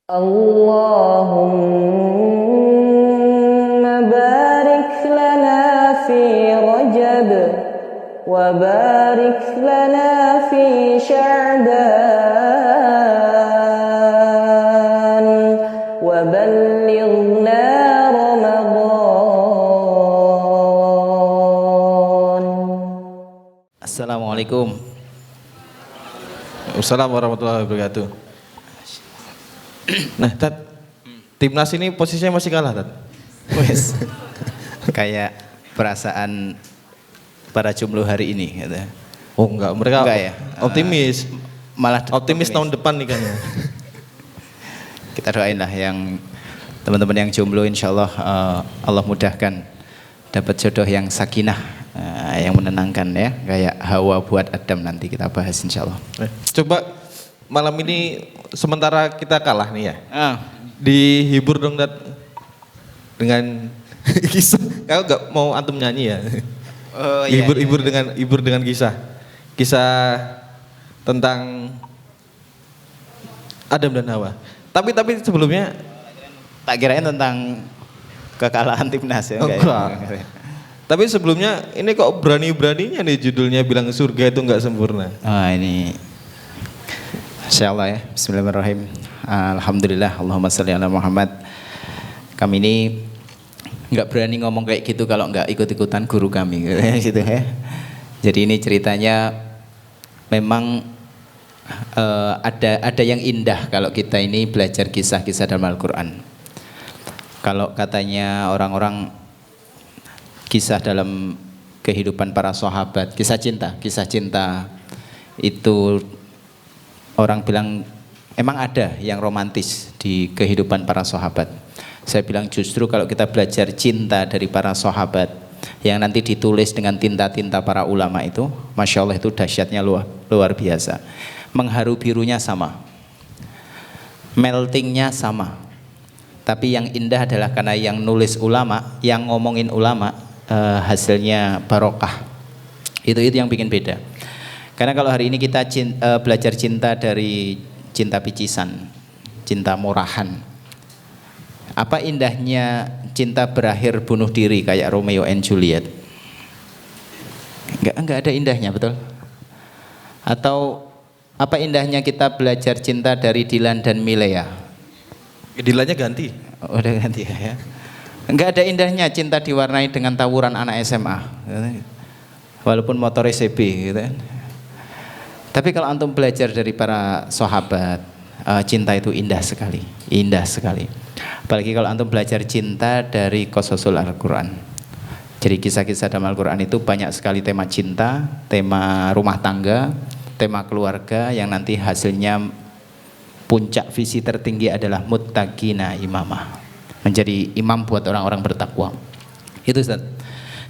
Allahumma barik lana fi Rajab wa barik lana fi Sya'ban wa ballighna Ramadan. Assalamualaikum. Assalamualaikum warahmatullahi wabarakatuh. Nah, Tat, timnas ini posisinya masih kalah, Tat. Wes. Kayak perasaan para jumlah hari ini gitu. Oh enggak, mereka Enggak ya? optimis. Malah Optimis tahun depan nih kayaknya. Kita doain lah yang teman-teman yang jomblo, insyaallah Allah mudahkan dapat jodoh yang sakinah, yang menenangkan ya, kayak Hawa buat Adam, nanti kita bahas insyaallah. Coba malam ini sementara kita kalah nih ya. Dihibur dong, Tat, dengan kisah. Kau enggak mau antum nyanyi ya? Oh, iya, hibur dengan kisah tentang Adam dan Hawa. Tapi sebelumnya Tak kirain tentang kekalahan timnas ya. enggak. Tapi sebelumnya ini kok berani-beraninya nih judulnya bilang surga itu enggak sempurna. Ini insyaallah ya. Bismillahirrahmanirrahim. Alhamdulillah, Allahumma sholli ala Muhammad. Kami ini enggak berani ngomong kayak gitu kalau enggak ikut-ikutan guru kami gitu ya. Jadi ini ceritanya memang ada yang indah kalau kita ini belajar kisah-kisah dalam Al-Qur'an. Kalau katanya orang-orang kisah dalam kehidupan para sahabat, kisah cinta itu orang bilang emang ada yang romantis di kehidupan para sahabat. Saya bilang justru kalau kita belajar cinta dari para sahabat yang nanti ditulis dengan tinta-tinta para ulama itu, Masya Allah, itu dahsyatnya luar biasa. Mengharu birunya sama, meltingnya sama, tapi yang indah adalah karena yang nulis ulama, yang ngomongin ulama, hasilnya barokah. Itu yang bikin beda. Karena kalau hari ini kita belajar cinta dari cinta picisan, cinta murahan, apa indahnya cinta berakhir bunuh diri kayak Romeo and Juliet? Enggak ada indahnya, betul? Atau apa indahnya kita belajar cinta dari Dilan dan Milea? Dilannya ganti. Oh, udah ganti ya. Enggak ada indahnya cinta diwarnai dengan tawuran anak SMA, walaupun motornya CB gitu kan. Tapi kalau antum belajar dari para sahabat, cinta itu indah sekali, indah sekali. Apalagi kalau antum belajar cinta dari qasasul Al-Quran. Jadi kisah-kisah dalam Al-Quran itu banyak sekali tema cinta, tema rumah tangga, tema keluarga, yang nanti hasilnya puncak visi tertinggi adalah muttaqina imamah, menjadi imam buat orang-orang bertakwa. Itu Ustaz.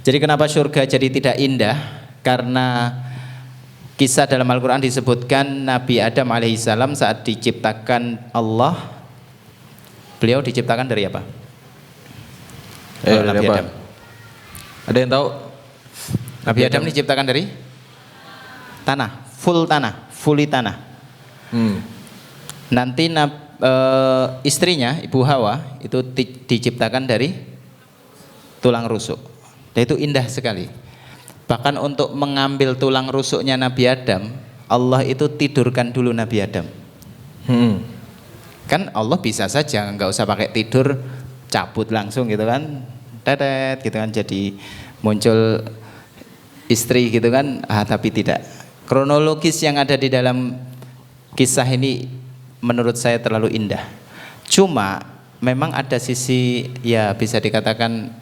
Jadi kenapa surga jadi tidak indah? Karena kisah dalam Al-Quran disebutkan Nabi Adam alaihissalam saat diciptakan Allah, beliau diciptakan dari apa? Nabi Adam. Ada yang tahu? Nabi Adam diciptakan dari tanah, fully tanah. Nanti istrinya Ibu Hawa itu diciptakan dari tulang rusuk. Dan itu indah sekali. Bahkan untuk mengambil tulang rusuknya Nabi Adam, Allah itu tidurkan dulu Nabi Adam. Kan Allah bisa saja nggak usah pakai tidur, cabut langsung gitu kan, tetet gitu kan, jadi muncul istri gitu kan. Tapi tidak. Kronologis yang ada di dalam kisah ini menurut saya terlalu indah. Cuma memang ada sisi, ya bisa dikatakan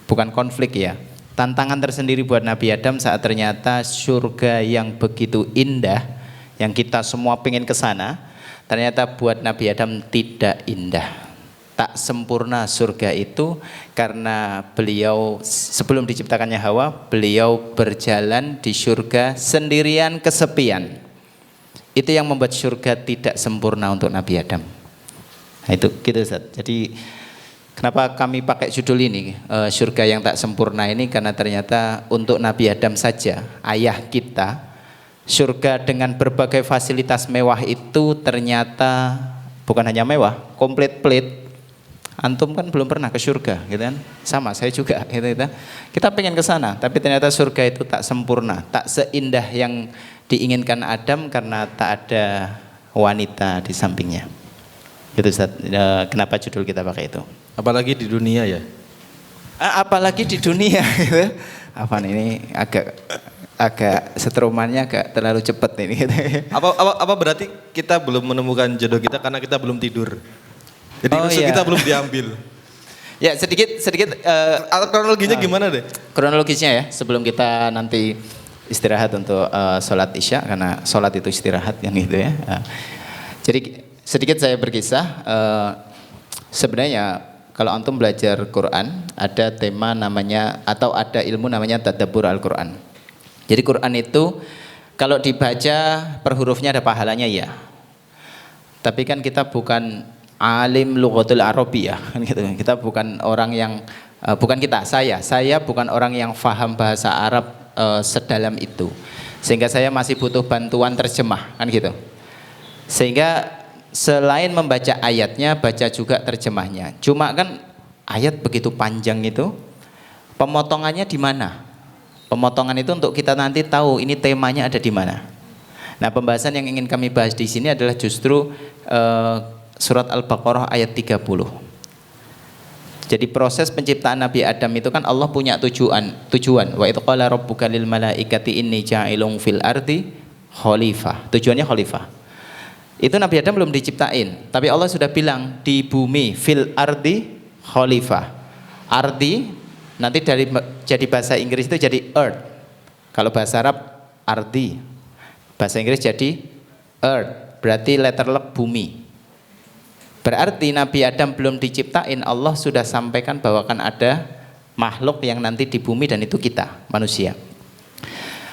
bukan konflik ya, tantangan tersendiri buat Nabi Adam saat ternyata surga yang begitu indah, yang kita semua pengen ke sana, ternyata buat Nabi Adam tidak indah. Tak sempurna surga itu karena beliau sebelum diciptakannya Hawa, beliau berjalan di surga sendirian, kesepian. Itu yang membuat surga tidak sempurna untuk Nabi Adam. Nah, itu gitu Ustaz. Jadi kenapa kami pakai judul ini, surga yang tak sempurna ini, karena ternyata untuk Nabi Adam saja, ayah kita, surga dengan berbagai fasilitas mewah itu ternyata bukan hanya mewah, komplit plate. Antum kan belum pernah ke surga, gitu kan? Sama, saya juga, gitu. Kita pengen ke sana, tapi ternyata surga itu tak sempurna, tak seindah yang diinginkan Adam karena tak ada wanita di sampingnya. Gitu Ustaz. Kenapa judul kita pakai itu? Apalagi di dunia ya. Apalagi di dunia, gitu. Apa ini agak seterumannya agak terlalu cepat ini. Gitu. Apa berarti kita belum menemukan jodoh kita karena kita belum tidur? Jadi maksud kita belum diambil. Ya sedikit. Atau kronologinya gimana deh? Kronologisnya ya, sebelum kita nanti istirahat untuk sholat isya, karena sholat itu istirahat kan gitu ya. Jadi sedikit saya berkisah. Sebenarnya kalau antum belajar Quran, ada tema namanya atau ada ilmu namanya tadabbur Al-Quran. Jadi Quran itu kalau dibaca per hurufnya ada pahalanya ya. Tapi kan kita bukan alim lughatul arabiyah kan gitu. Kita bukan orang yang saya bukan orang yang faham bahasa Arab sedalam itu. Sehingga saya masih butuh bantuan terjemah kan gitu. Sehingga selain membaca ayatnya, baca juga terjemahnya. Cuma kan ayat begitu panjang itu, pemotongannya di mana? Pemotongan itu untuk kita nanti tahu ini temanya ada di mana. Nah, pembahasan yang ingin kami bahas di sini adalah justru surat Al-Baqarah ayat 30. Jadi proses penciptaan Nabi Adam itu kan Allah punya tujuan. Wa idz qala rabbuka lil malaikati inni ja'ilun fil ardi khalifah. Tujuannya khalifah. Itu Nabi Adam belum diciptain, tapi Allah sudah bilang di bumi fil ardi khalifah. Ardi nanti jadi bahasa Inggris itu jadi earth. Kalau bahasa Arab ardi. Bahasa Inggris jadi earth. Berarti letter luck bumi. Berarti Nabi Adam belum diciptain, Allah sudah sampaikan bahwa akan ada makhluk yang nanti di bumi dan itu kita, manusia.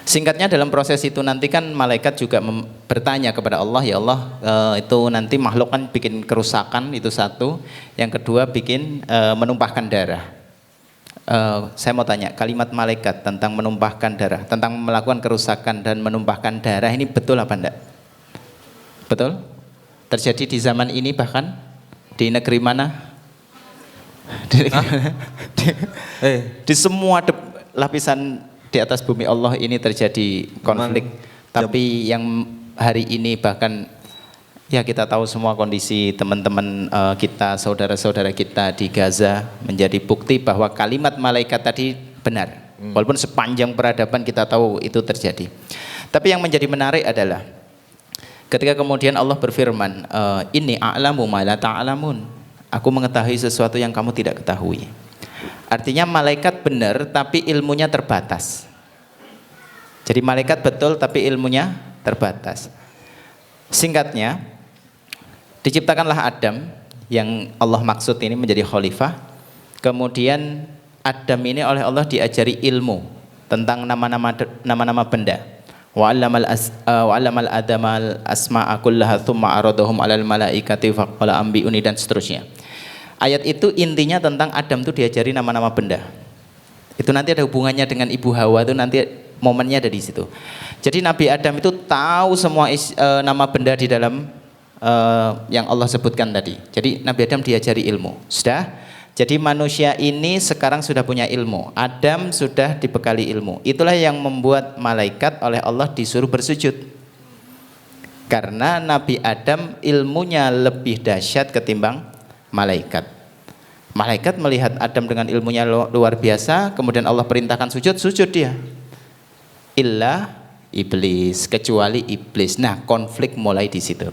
Singkatnya dalam proses itu nanti kan malaikat juga bertanya kepada Allah, ya Allah itu nanti makhluk kan bikin kerusakan, itu satu. Yang kedua bikin menumpahkan darah. Saya mau tanya, kalimat malaikat tentang menumpahkan darah, tentang melakukan kerusakan dan menumpahkan darah ini betul apa enggak? Betul? Terjadi di zaman ini bahkan di negeri mana? Di semua lapisan di atas bumi Allah ini terjadi konflik. Tapi yang hari ini bahkan ya kita tahu semua kondisi teman-teman kita, saudara-saudara kita di Gaza menjadi bukti bahwa kalimat malaikat tadi benar. Walaupun sepanjang peradaban kita tahu itu terjadi. Tapi yang menjadi menarik adalah ketika kemudian Allah berfirman, inni a'lamu ma la ta'lamun. Aku mengetahui sesuatu yang kamu tidak ketahui. Artinya malaikat benar tapi ilmunya terbatas. Jadi malaikat betul tapi ilmunya terbatas. Singkatnya, diciptakanlah Adam yang Allah maksud ini menjadi khalifah. Kemudian Adam ini oleh Allah diajari ilmu tentang nama-nama benda. Wa 'allamal adama asma'a kullaha tsumma aradahum 'alal malaikati faqala anbi'uni dan seterusnya. Ayat itu intinya tentang Adam itu diajari nama-nama benda. Itu nanti ada hubungannya dengan Ibu Hawa, itu nanti momennya ada di situ. Jadi Nabi Adam itu tahu semua nama benda di dalam yang Allah sebutkan tadi. Jadi Nabi Adam diajari ilmu. Sudah. Jadi manusia ini sekarang sudah punya ilmu. Adam sudah dibekali ilmu. Itulah yang membuat malaikat oleh Allah disuruh bersujud. Karena Nabi Adam ilmunya lebih dahsyat ketimbang malaikat. Malaikat melihat Adam dengan ilmunya luar biasa, kemudian Allah perintahkan sujud dia. Illa iblis, kecuali iblis. Nah, konflik mulai di situ.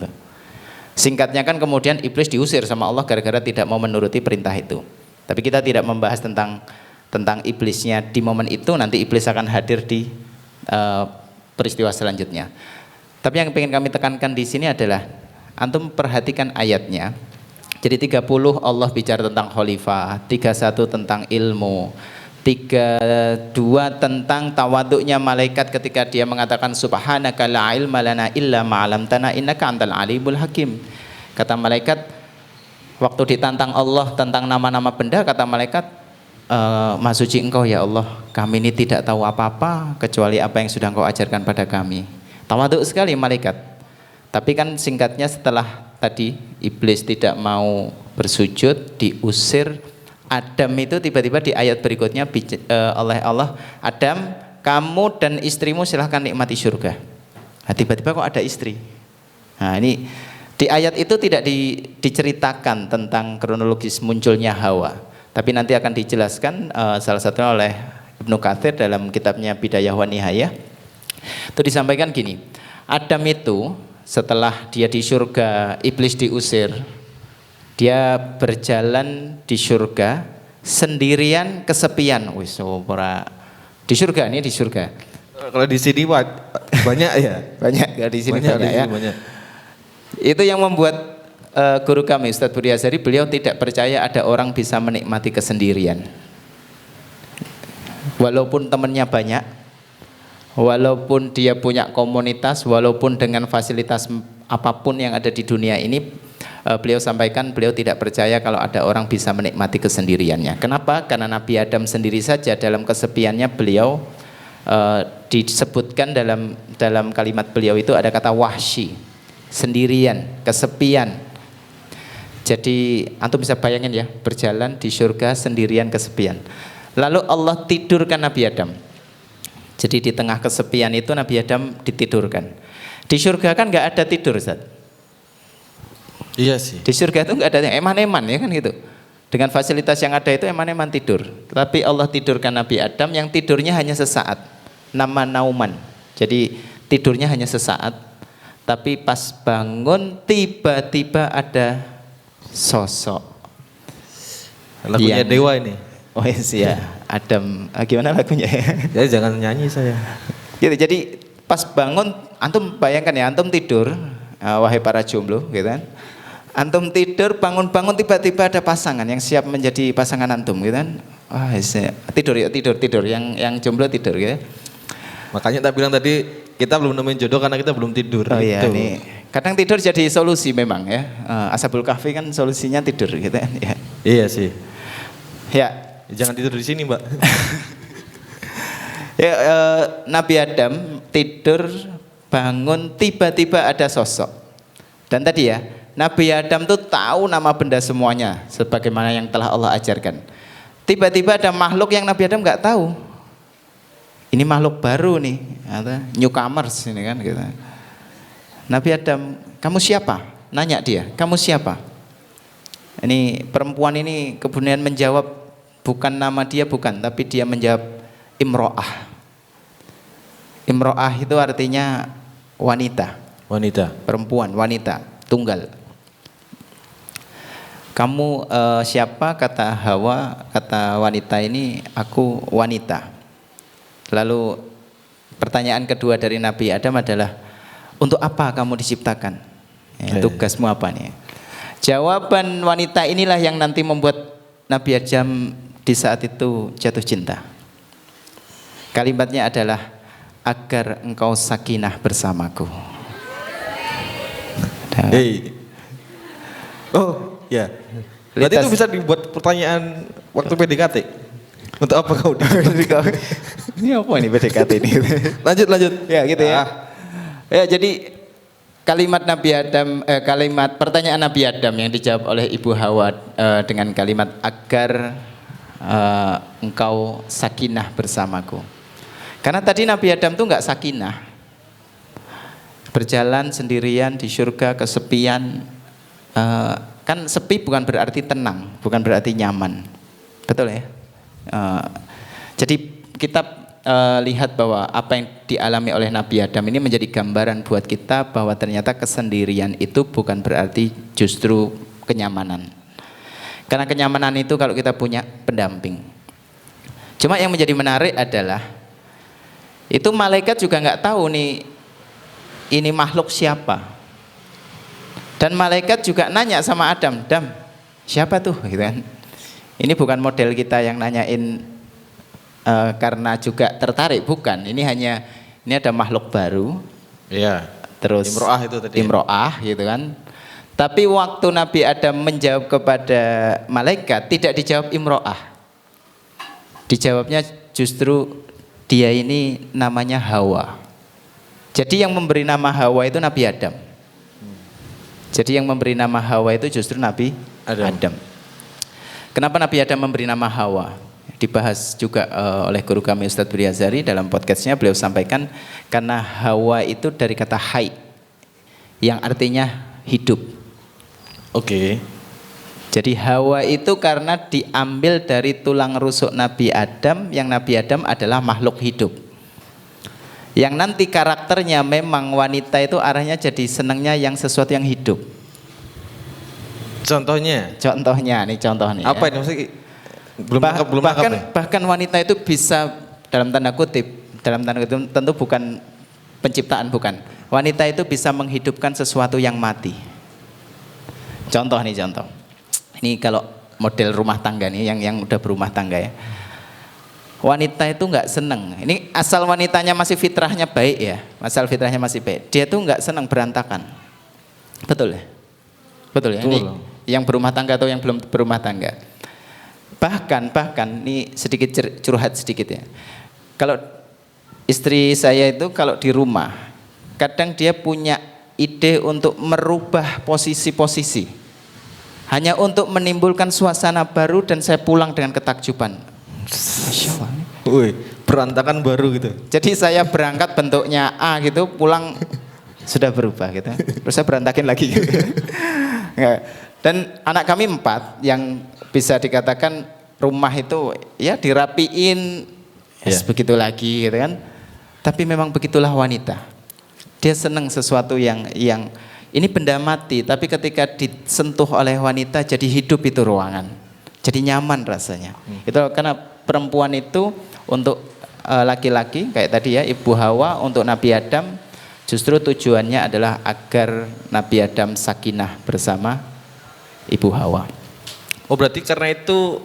Singkatnya kan kemudian iblis diusir sama Allah gara-gara tidak mau menuruti perintah itu. Tapi kita tidak membahas tentang iblisnya di momen itu, nanti iblis akan hadir di peristiwa selanjutnya. Tapi yang ingin kami tekankan di sini adalah antum perhatikan ayatnya. Jadi 30 Allah bicara tentang khalifah, 31 tentang ilmu, 32 tentang tawaduknya malaikat ketika dia mengatakan subhanaka la ilma lana illa ma 'allamtana innaka antal alimul hakim. Kata malaikat waktu ditantang Allah tentang nama-nama benda, kata malaikat Maha suci engkau ya Allah, kami ini tidak tahu apa-apa kecuali apa yang sudah engkau ajarkan pada kami. Tawaduk sekali malaikat. Tapi kan singkatnya setelah tadi iblis tidak mau bersujud, diusir. Adam itu tiba-tiba di ayat berikutnya oleh Allah, Adam, kamu dan istrimu silahkan nikmati surga. Nah, tiba-tiba kok ada istri. Nah, ini di ayat itu tidak diceritakan tentang kronologis munculnya Hawa, tapi nanti akan dijelaskan salah satunya oleh Ibnu Katsir dalam kitabnya Bidayah wa Nihayah. Itu disampaikan gini, Adam itu setelah dia di surga, iblis diusir, dia berjalan di surga sendirian, kesepian. Wis ora di surga, ini di surga. Kalau di sini banyak ya. Banyak ya di sini banyak ya. Banyak. Itu yang membuat guru kami Ustadz Budi Azhari, beliau tidak percaya ada orang bisa menikmati kesendirian. Walaupun temannya banyak, walaupun dia punya komunitas, walaupun dengan fasilitas apapun yang ada di dunia ini, beliau sampaikan beliau tidak percaya kalau ada orang bisa menikmati kesendiriannya. Kenapa? Karena Nabi Adam sendiri saja dalam kesepiannya beliau disebutkan dalam kalimat beliau itu ada kata wahsy, sendirian, kesepian. Jadi antum bisa bayangin ya, berjalan di surga sendirian, kesepian. Lalu Allah tidurkan Nabi Adam. Jadi di tengah kesepian itu Nabi Adam ditidurkan. Di surga kan nggak ada tidur, Ustaz. Iya sih. Di surga itu nggak ada eman-eman ya kan gitu. Dengan fasilitas yang ada itu eman-eman tidur. Tapi Allah tidurkan Nabi Adam yang tidurnya hanya sesaat. Nama nauman. Jadi tidurnya hanya sesaat. Tapi pas bangun tiba-tiba ada sosok. Lagunya Dewa ini. Oh iya, Adam. Gimana lagunya ya? Jadi jangan nyanyi saya. Gitu, jadi pas bangun, antum bayangkan ya, antum tidur, wahai para jomblo, gitu kan? Antum tidur, bangun-bangun tiba-tiba ada pasangan yang siap menjadi pasangan antum, gitu kan? Wah, tidur ya, tidur. Yang jomblo tidur, gitu. Makanya tak bilang tadi kita belum nemuin jodoh karena kita belum tidur. Oh iya, gitu. nih. Kadang tidur jadi solusi memang ya. Ashabul Kahfi kan solusinya tidur, gitu kan? Ya. Iya sih. Ya. Jangan tidur di sini, Mbak. Ya, Nabi Adam tidur, bangun, tiba-tiba ada sosok. Dan tadi ya, Nabi Adam tuh tahu nama benda semuanya, sebagaimana yang telah Allah ajarkan. Tiba-tiba ada makhluk yang Nabi Adam nggak tahu. Ini makhluk baru nih, atau newcomers ini kan gitu. Nabi Adam, kamu siapa? Nanya dia, kamu siapa? Ini perempuan ini kemudian menjawab, bukan nama dia bukan, tapi dia menjawab imro'ah. Imro'ah itu artinya wanita. Wanita. Perempuan, wanita, tunggal. Kamu siapa? Kata Hawa, kata wanita ini, aku wanita. Lalu pertanyaan kedua dari Nabi Adam adalah, untuk apa kamu diciptakan? Tugasmu apa nih? Jawaban wanita inilah yang nanti membuat Nabi Adam di saat itu jatuh cinta. Kalimatnya adalah, agar engkau sakinah bersamaku. Hey. Oh, ya. Berarti itu bisa dibuat pertanyaan waktu PDKT. Untuk apa kau di Ini apa ini PDKT ini? Lanjut. Ya gitu ya. Ya jadi kalimat Nabi Adam, kalimat pertanyaan Nabi Adam yang dijawab oleh Ibu Hawa dengan kalimat agar engkau sakinah bersamaku. Karena tadi Nabi Adam tuh nggak sakinah, berjalan sendirian di surga kesepian. Kan sepi bukan berarti tenang, bukan berarti nyaman, betul ya? Jadi kita lihat bahwa apa yang dialami oleh Nabi Adam ini menjadi gambaran buat kita bahwa ternyata kesendirian itu bukan berarti justru kenyamanan. Karena kenyamanan itu kalau kita punya pendamping. Cuma yang menjadi menarik adalah itu malaikat juga nggak tahu nih ini makhluk siapa. Dan malaikat juga nanya sama Adam, Adam siapa tuh? Gitu kan. Ini bukan model kita yang nanyain karena juga tertarik, bukan. Ini ada makhluk baru. Iya. Terus Imro'ah itu tadi. Imro'ah gitu kan. Tapi waktu Nabi Adam menjawab kepada malaikat tidak dijawab imro'ah. Dijawabnya justru dia ini namanya Hawa. Jadi yang memberi nama Hawa itu Nabi Adam. Jadi yang memberi nama Hawa itu justru Nabi Adam. Kenapa Nabi Adam memberi nama Hawa? Dibahas juga oleh guru kami Ustadz Budi Azhari dalam podcastnya, beliau sampaikan karena Hawa itu dari kata hai yang artinya hidup. Oke. Jadi Hawa itu karena diambil dari tulang rusuk Nabi Adam, yang Nabi Adam adalah makhluk hidup. Yang nanti karakternya memang wanita itu arahnya jadi senangnya yang sesuatu yang hidup. Contohnya? Contohnya nih, contoh nih. Apa ya. ini maksudnya? Belum bahkan wanita itu bisa dalam tanda kutip tentu bukan penciptaan, bukan. Wanita itu bisa menghidupkan sesuatu yang mati. Contoh. Ini kalau model rumah tangga nih, yang udah berumah tangga ya. Wanita itu nggak seneng. Ini asal wanitanya masih fitrahnya baik ya, asal fitrahnya masih baik. Dia tuh nggak seneng berantakan. Betul ya? Betul ya. Ini yang berumah tangga atau yang belum berumah tangga. Bahkan ini sedikit curhat sedikit ya. Kalau istri saya itu kalau di rumah, kadang dia punya ide untuk merubah posisi-posisi. Hanya untuk menimbulkan suasana baru dan saya pulang dengan ketakjuban. Wih, berantakan baru gitu. Jadi saya berangkat bentuknya A gitu, pulang sudah berubah gitu. Terus saya berantakin lagi gitu. Dan anak kami 4 yang bisa dikatakan rumah itu ya dirapiin begitu lagi gitu kan. Tapi memang begitulah wanita. Dia senang sesuatu yang ini benda mati, tapi ketika disentuh oleh wanita jadi hidup itu ruangan. Jadi nyaman rasanya. Itu karena perempuan itu untuk laki-laki kayak tadi ya, Ibu Hawa untuk Nabi Adam justru tujuannya adalah agar Nabi Adam sakinah bersama Ibu Hawa. Oh berarti karena itu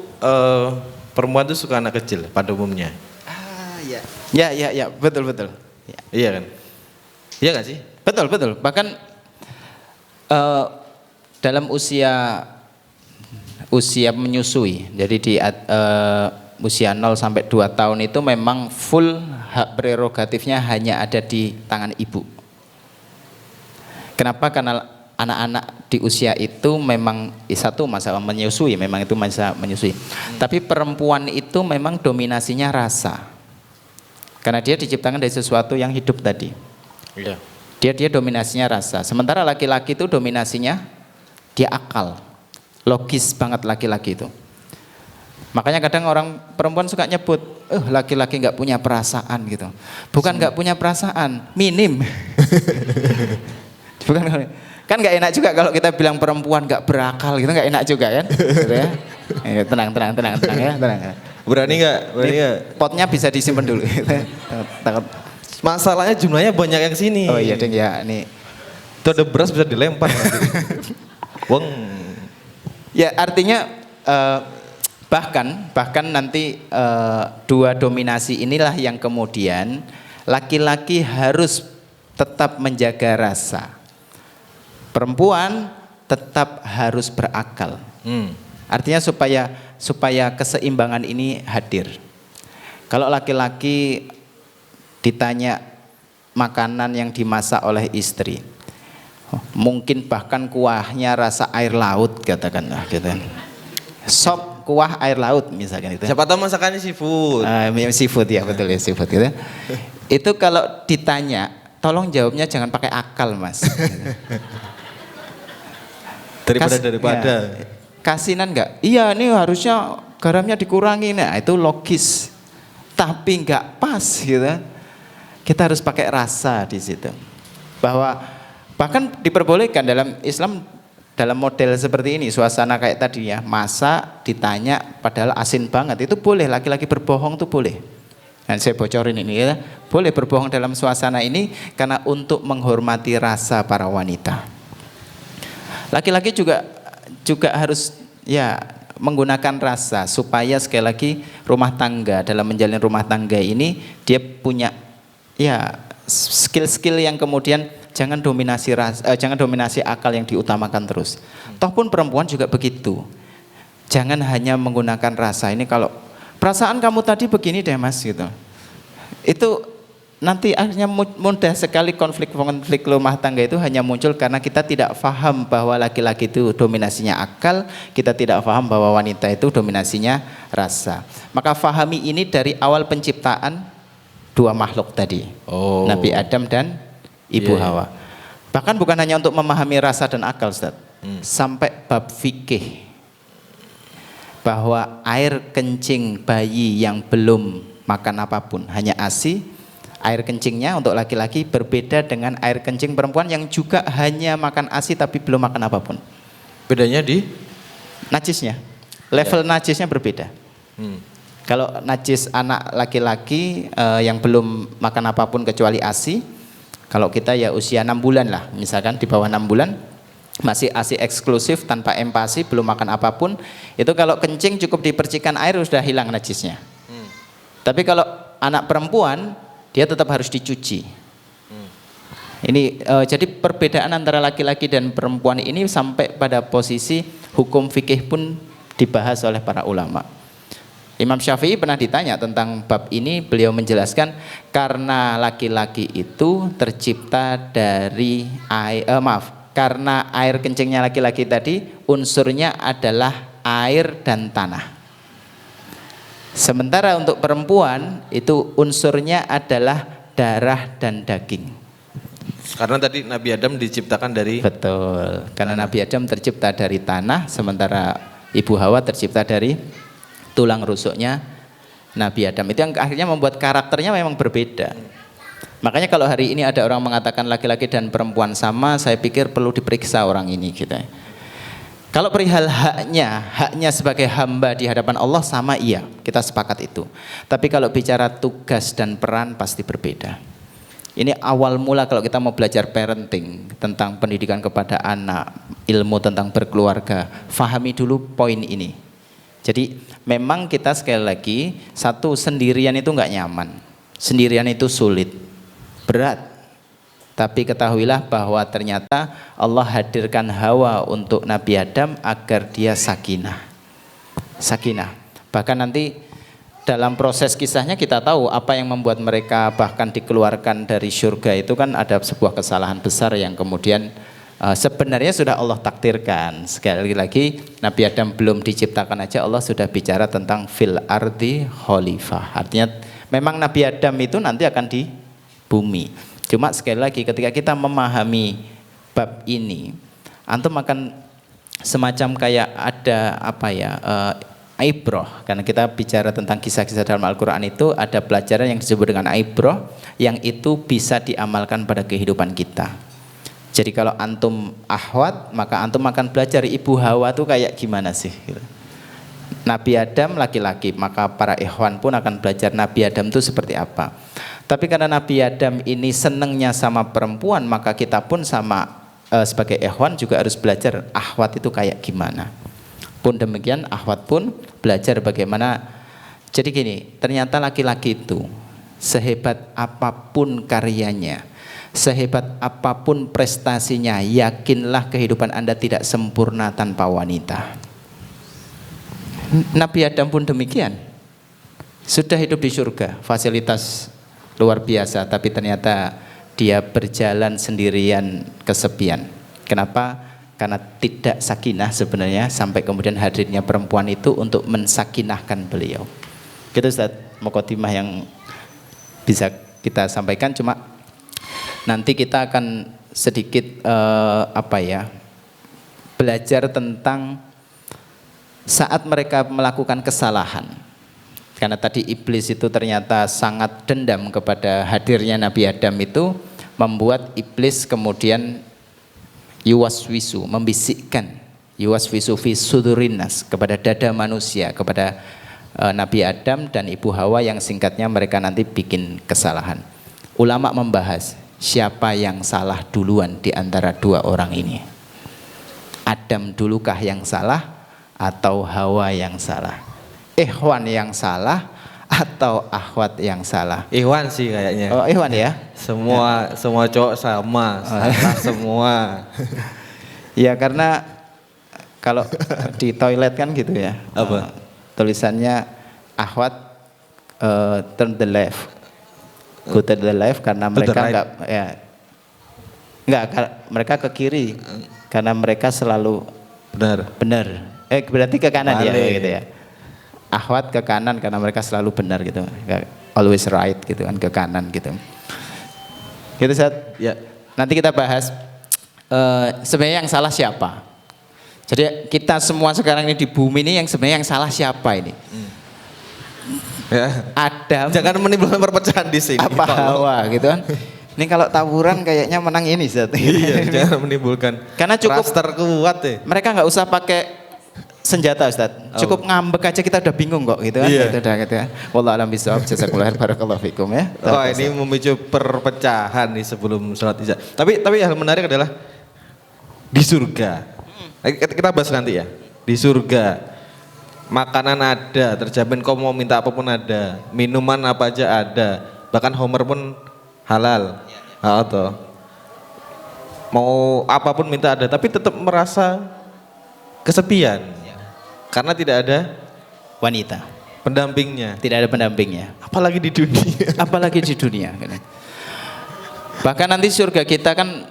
perempuan itu suka anak kecil pada umumnya. Ya, betul. Ya. Iya kan? Iya kan sih? Betul. Bahkan dalam usia menyusui, jadi di usia 0 sampai 2 tahun itu memang full hak prerogatifnya hanya ada di tangan ibu. Kenapa? Karena anak-anak di usia itu memang satu masalah menyusui, memang itu masa menyusui. Tapi perempuan itu memang dominasinya rasa. Karena dia diciptakan dari sesuatu yang hidup tadi. Iya. Dia dominasinya rasa. Sementara laki-laki itu dominasinya dia akal. Logis banget laki-laki itu. Makanya kadang orang perempuan suka nyebut, laki-laki nggak punya perasaan gitu. Bukan nggak punya perasaan, minim. Bukan, kan nggak enak juga kalau kita bilang perempuan nggak berakal gitu, nggak enak juga kan? Gitu ya. Tenang ya, tenang. Berani nggak? Potnya bisa disimpan dulu. Takut. Masalahnya jumlahnya banyak yang sini. Oh iya deng ya, nih. Itu ada beras bisa dilempar nanti. Wong. Ya artinya bahkan nanti dua dominasi inilah yang kemudian laki-laki harus tetap menjaga rasa, perempuan tetap harus berakal. Artinya supaya keseimbangan ini hadir. Kalau laki-laki ditanya makanan yang dimasak oleh istri, mungkin bahkan kuahnya rasa air laut katakanlah gitu. Sop kuah air laut misalkan itu. Siapa tahu masakannya seafood. Seafood ya, betul ya, seafood gitu. Itu kalau ditanya, tolong jawabnya jangan pakai akal, Mas. Daripada. Ya, kasinan enggak? Iya, ini harusnya garamnya dikurangi. Nah, itu logis. Tapi enggak pas gitu. Kita harus pakai rasa di situ. Bahwa bahkan diperbolehkan dalam Islam dalam model seperti ini, suasana kayak tadi ya, masak ditanya padahal asin banget, itu boleh, laki-laki berbohong tuh boleh. Dan saya bocorin ini ya, boleh berbohong dalam suasana ini karena untuk menghormati rasa para wanita. Laki-laki juga harus ya menggunakan rasa supaya sekali lagi rumah tangga, dalam menjalin rumah tangga ini dia punya ya skill-skill yang kemudian jangan dominasi akal yang diutamakan terus. Toh pun perempuan juga begitu. Jangan hanya menggunakan rasa. Ini kalau perasaan kamu tadi begini deh Mas gitu. Itu nanti akhirnya mudah sekali konflik rumah tangga itu hanya muncul karena kita tidak paham bahwa laki-laki itu dominasinya akal, kita tidak paham bahwa wanita itu dominasinya rasa. Maka fahami ini dari awal penciptaan dua makhluk tadi, Nabi Adam dan Ibu Hawa. Bahkan bukan hanya untuk memahami rasa dan akal, Ustaz. Sampai bab fikih, bahwa air kencing bayi yang belum makan apapun, hanya ASI, air kencingnya untuk laki-laki berbeda dengan air kencing perempuan yang juga hanya makan ASI tapi belum makan apapun. Bedanya di najisnya, level najisnya berbeda. Kalau najis anak laki-laki yang belum makan apapun kecuali ASI, kalau kita ya usia 6 bulan lah, misalkan di bawah 6 bulan, masih ASI eksklusif tanpa empasi, belum makan apapun, itu kalau kencing cukup dipercikan air sudah hilang najisnya. Tapi kalau anak perempuan, dia tetap harus dicuci. Ini jadi perbedaan antara laki-laki dan perempuan ini sampai pada posisi hukum fikih pun dibahas oleh para ulama. Imam Syafi'i pernah ditanya tentang bab ini, beliau menjelaskan karena laki-laki itu tercipta dari karena air kencingnya laki-laki tadi unsurnya adalah air dan tanah. Sementara untuk perempuan itu unsurnya adalah darah dan daging. Karena tadi Nabi Adam diciptakan dari betul. Karena Nabi Adam tercipta dari tanah, sementara Ibu Hawa tercipta dari tulang rusuknya Nabi Adam. Itu yang akhirnya membuat karakternya memang berbeda. Makanya kalau hari ini ada orang mengatakan laki-laki dan perempuan sama, saya pikir perlu diperiksa orang ini gitu. Kalau perihal haknya sebagai hamba di hadapan Allah sama, iya, kita sepakat itu. Tapi kalau bicara tugas dan peran pasti berbeda. Ini awal mula kalau kita mau belajar parenting, tentang pendidikan kepada anak, ilmu tentang berkeluarga, fahami dulu poin ini. Jadi memang kita sekali lagi, satu, sendirian itu nggak nyaman, sendirian itu sulit, berat. Tapi ketahuilah bahwa ternyata Allah hadirkan Hawa untuk Nabi Adam agar dia sakinah. Bahkan nanti dalam proses kisahnya kita tahu apa yang membuat mereka bahkan dikeluarkan dari surga itu kan ada sebuah kesalahan besar yang kemudian sebenarnya sudah Allah takdirkan. Sekali lagi Nabi Adam belum diciptakan aja Allah sudah bicara tentang fil ardi khalifah. Artinya memang Nabi Adam itu nanti akan di bumi. Cuma sekali lagi ketika kita memahami bab ini, antum akan semacam kayak ada ibroh, karena kita bicara tentang kisah-kisah dalam Al-Quran itu ada pelajaran yang disebut dengan ibroh yang itu bisa diamalkan pada kehidupan kita. Jadi kalau antum ahwat, maka antum akan belajar Ibu Hawa itu kayak gimana sih gitu. Nabi Adam laki-laki, maka para ikhwan pun akan belajar Nabi Adam itu seperti apa. Tapi karena Nabi Adam ini senengnya sama perempuan, maka kita pun sebagai ikhwan juga harus belajar ahwat itu kayak gimana. Pun demikian ahwat pun belajar bagaimana. Jadi gini, ternyata laki-laki itu sehebat apapun karyanya, sehebat apapun prestasinya, yakinlah kehidupan Anda tidak sempurna tanpa wanita. Nabi Adam pun demikian, sudah hidup di surga, fasilitas luar biasa, tapi ternyata dia berjalan sendirian kesepian. Kenapa? Karena tidak sakinah sebenarnya, sampai kemudian hadirnya perempuan itu untuk mensakinahkan beliau. Gitu Ustaz, muqaddimah yang bisa kita sampaikan. Cuma nanti kita akan sedikit belajar tentang saat mereka melakukan kesalahan. Karena tadi iblis itu ternyata sangat dendam kepada hadirnya Nabi Adam, itu membuat iblis kemudian yuwaswisu, membisikkan, yuwaswisu fi sudurinas, kepada dada manusia, kepada Nabi Adam dan Ibu Hawa yang singkatnya mereka nanti bikin kesalahan. Ulama membahas siapa yang salah duluan di antara dua orang ini. Adam dulukah yang salah atau Hawa yang salah? Ikhwan yang salah atau akhwat yang salah? Ikhwan sih kayaknya. Oh, ikhwan ya? Semua cowok sama, salah semua. Ya karena kalau di toilet kan gitu ya. Apa? Tulisannya akhwat turn the left, Go to the left karena To the mereka right. mereka ke kiri karena mereka selalu benar. Berarti ke kanan ya Balik. gitu ya. Ahwat ke kanan karena mereka selalu benar gitu. Always right gitu kan, ke kanan gitu. Gitu Ustaz. Ya. Nanti kita bahas sebenarnya yang salah siapa. Jadi kita semua sekarang ini di bumi ini yang sebenarnya yang salah siapa ini? Ya. Adam Jangan menimbulkan perpecahan di sini. apa Hawa gitu kan? Ini kalau tawuran kayaknya menang ini Ustaz. Iya, jangan menimbulkan. Karena cukup raster kuat ya. mereka nggak usah pakai senjata Ustaz. Cukup ngambek aja kita udah bingung kok gitu kan. Iya. Gitu, gitu ya. Wallahu a'lam bishawab. Jazakallahu khairan, barakallahu fikum ya. Wah, ini memicu perpecahan nih sebelum sholat isya. Tapi hal menarik adalah di surga. Kita bahas nanti ya. Di surga makanan ada, terjamin kau mau minta apapun ada, minuman apa aja ada, bahkan Homer pun halal. Atau mau apapun minta ada, tapi tetap merasa kesepian karena tidak ada Wanita. pendampingnya. Tidak ada pendampingnya. Apalagi di dunia. Apalagi di dunia. Bahkan nanti surga kita kan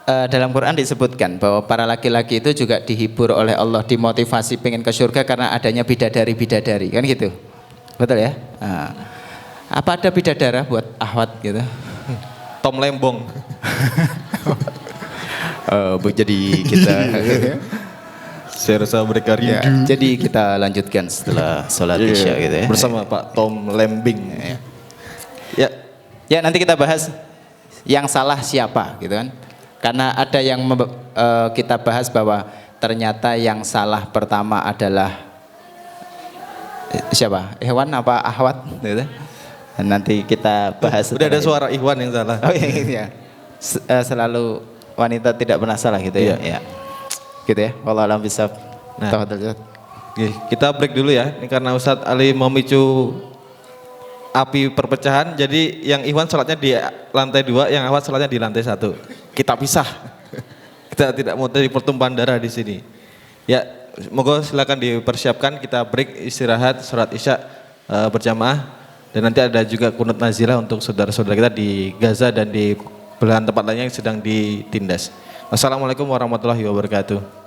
dalam Quran disebutkan bahwa para laki-laki itu juga dihibur oleh Allah, dimotivasi pengen ke surga karena adanya bidadari-bidadari kan gitu. Betul ya? Nah, apa ada bidadara buat ahwat gitu? Tom Lembong. Jadi kita Saya rasa mereka ya, rindu. jadi kita lanjutkan setelah sholat isya gitu ya. Bersama Pak Tom Lembing. Ya. Ya nanti kita bahas yang salah siapa gitu kan. Karena ada yang kita bahas bahwa ternyata yang salah pertama adalah siapa? Hewan apa ahwat gitu. Nanti kita bahas. Udah ada suara Ikhwan yang salah. Oh iya. Selalu wanita tidak pernah salah gitu ya. Iya. Ya. Gitu ya. Wallahu a'lam bishawab. Nah. Tafadhol. Oke, kita break dulu ya. Ini karena Ustadz Ali memicu api perpecahan. Jadi yang Ikhwan sholatnya di lantai 2, yang Ahwat sholatnya di lantai 1. Kita pisah. Kita tidak mau terjadi pertumpahan darah di sini. Ya, moga silakan dipersiapkan. Kita break istirahat sholat isya berjamaah. Dan nanti ada juga kunut nazilah untuk saudara-saudara kita di Gaza dan di belahan tempat lainnya yang sedang ditindas. Wassalamualaikum warahmatullahi wabarakatuh.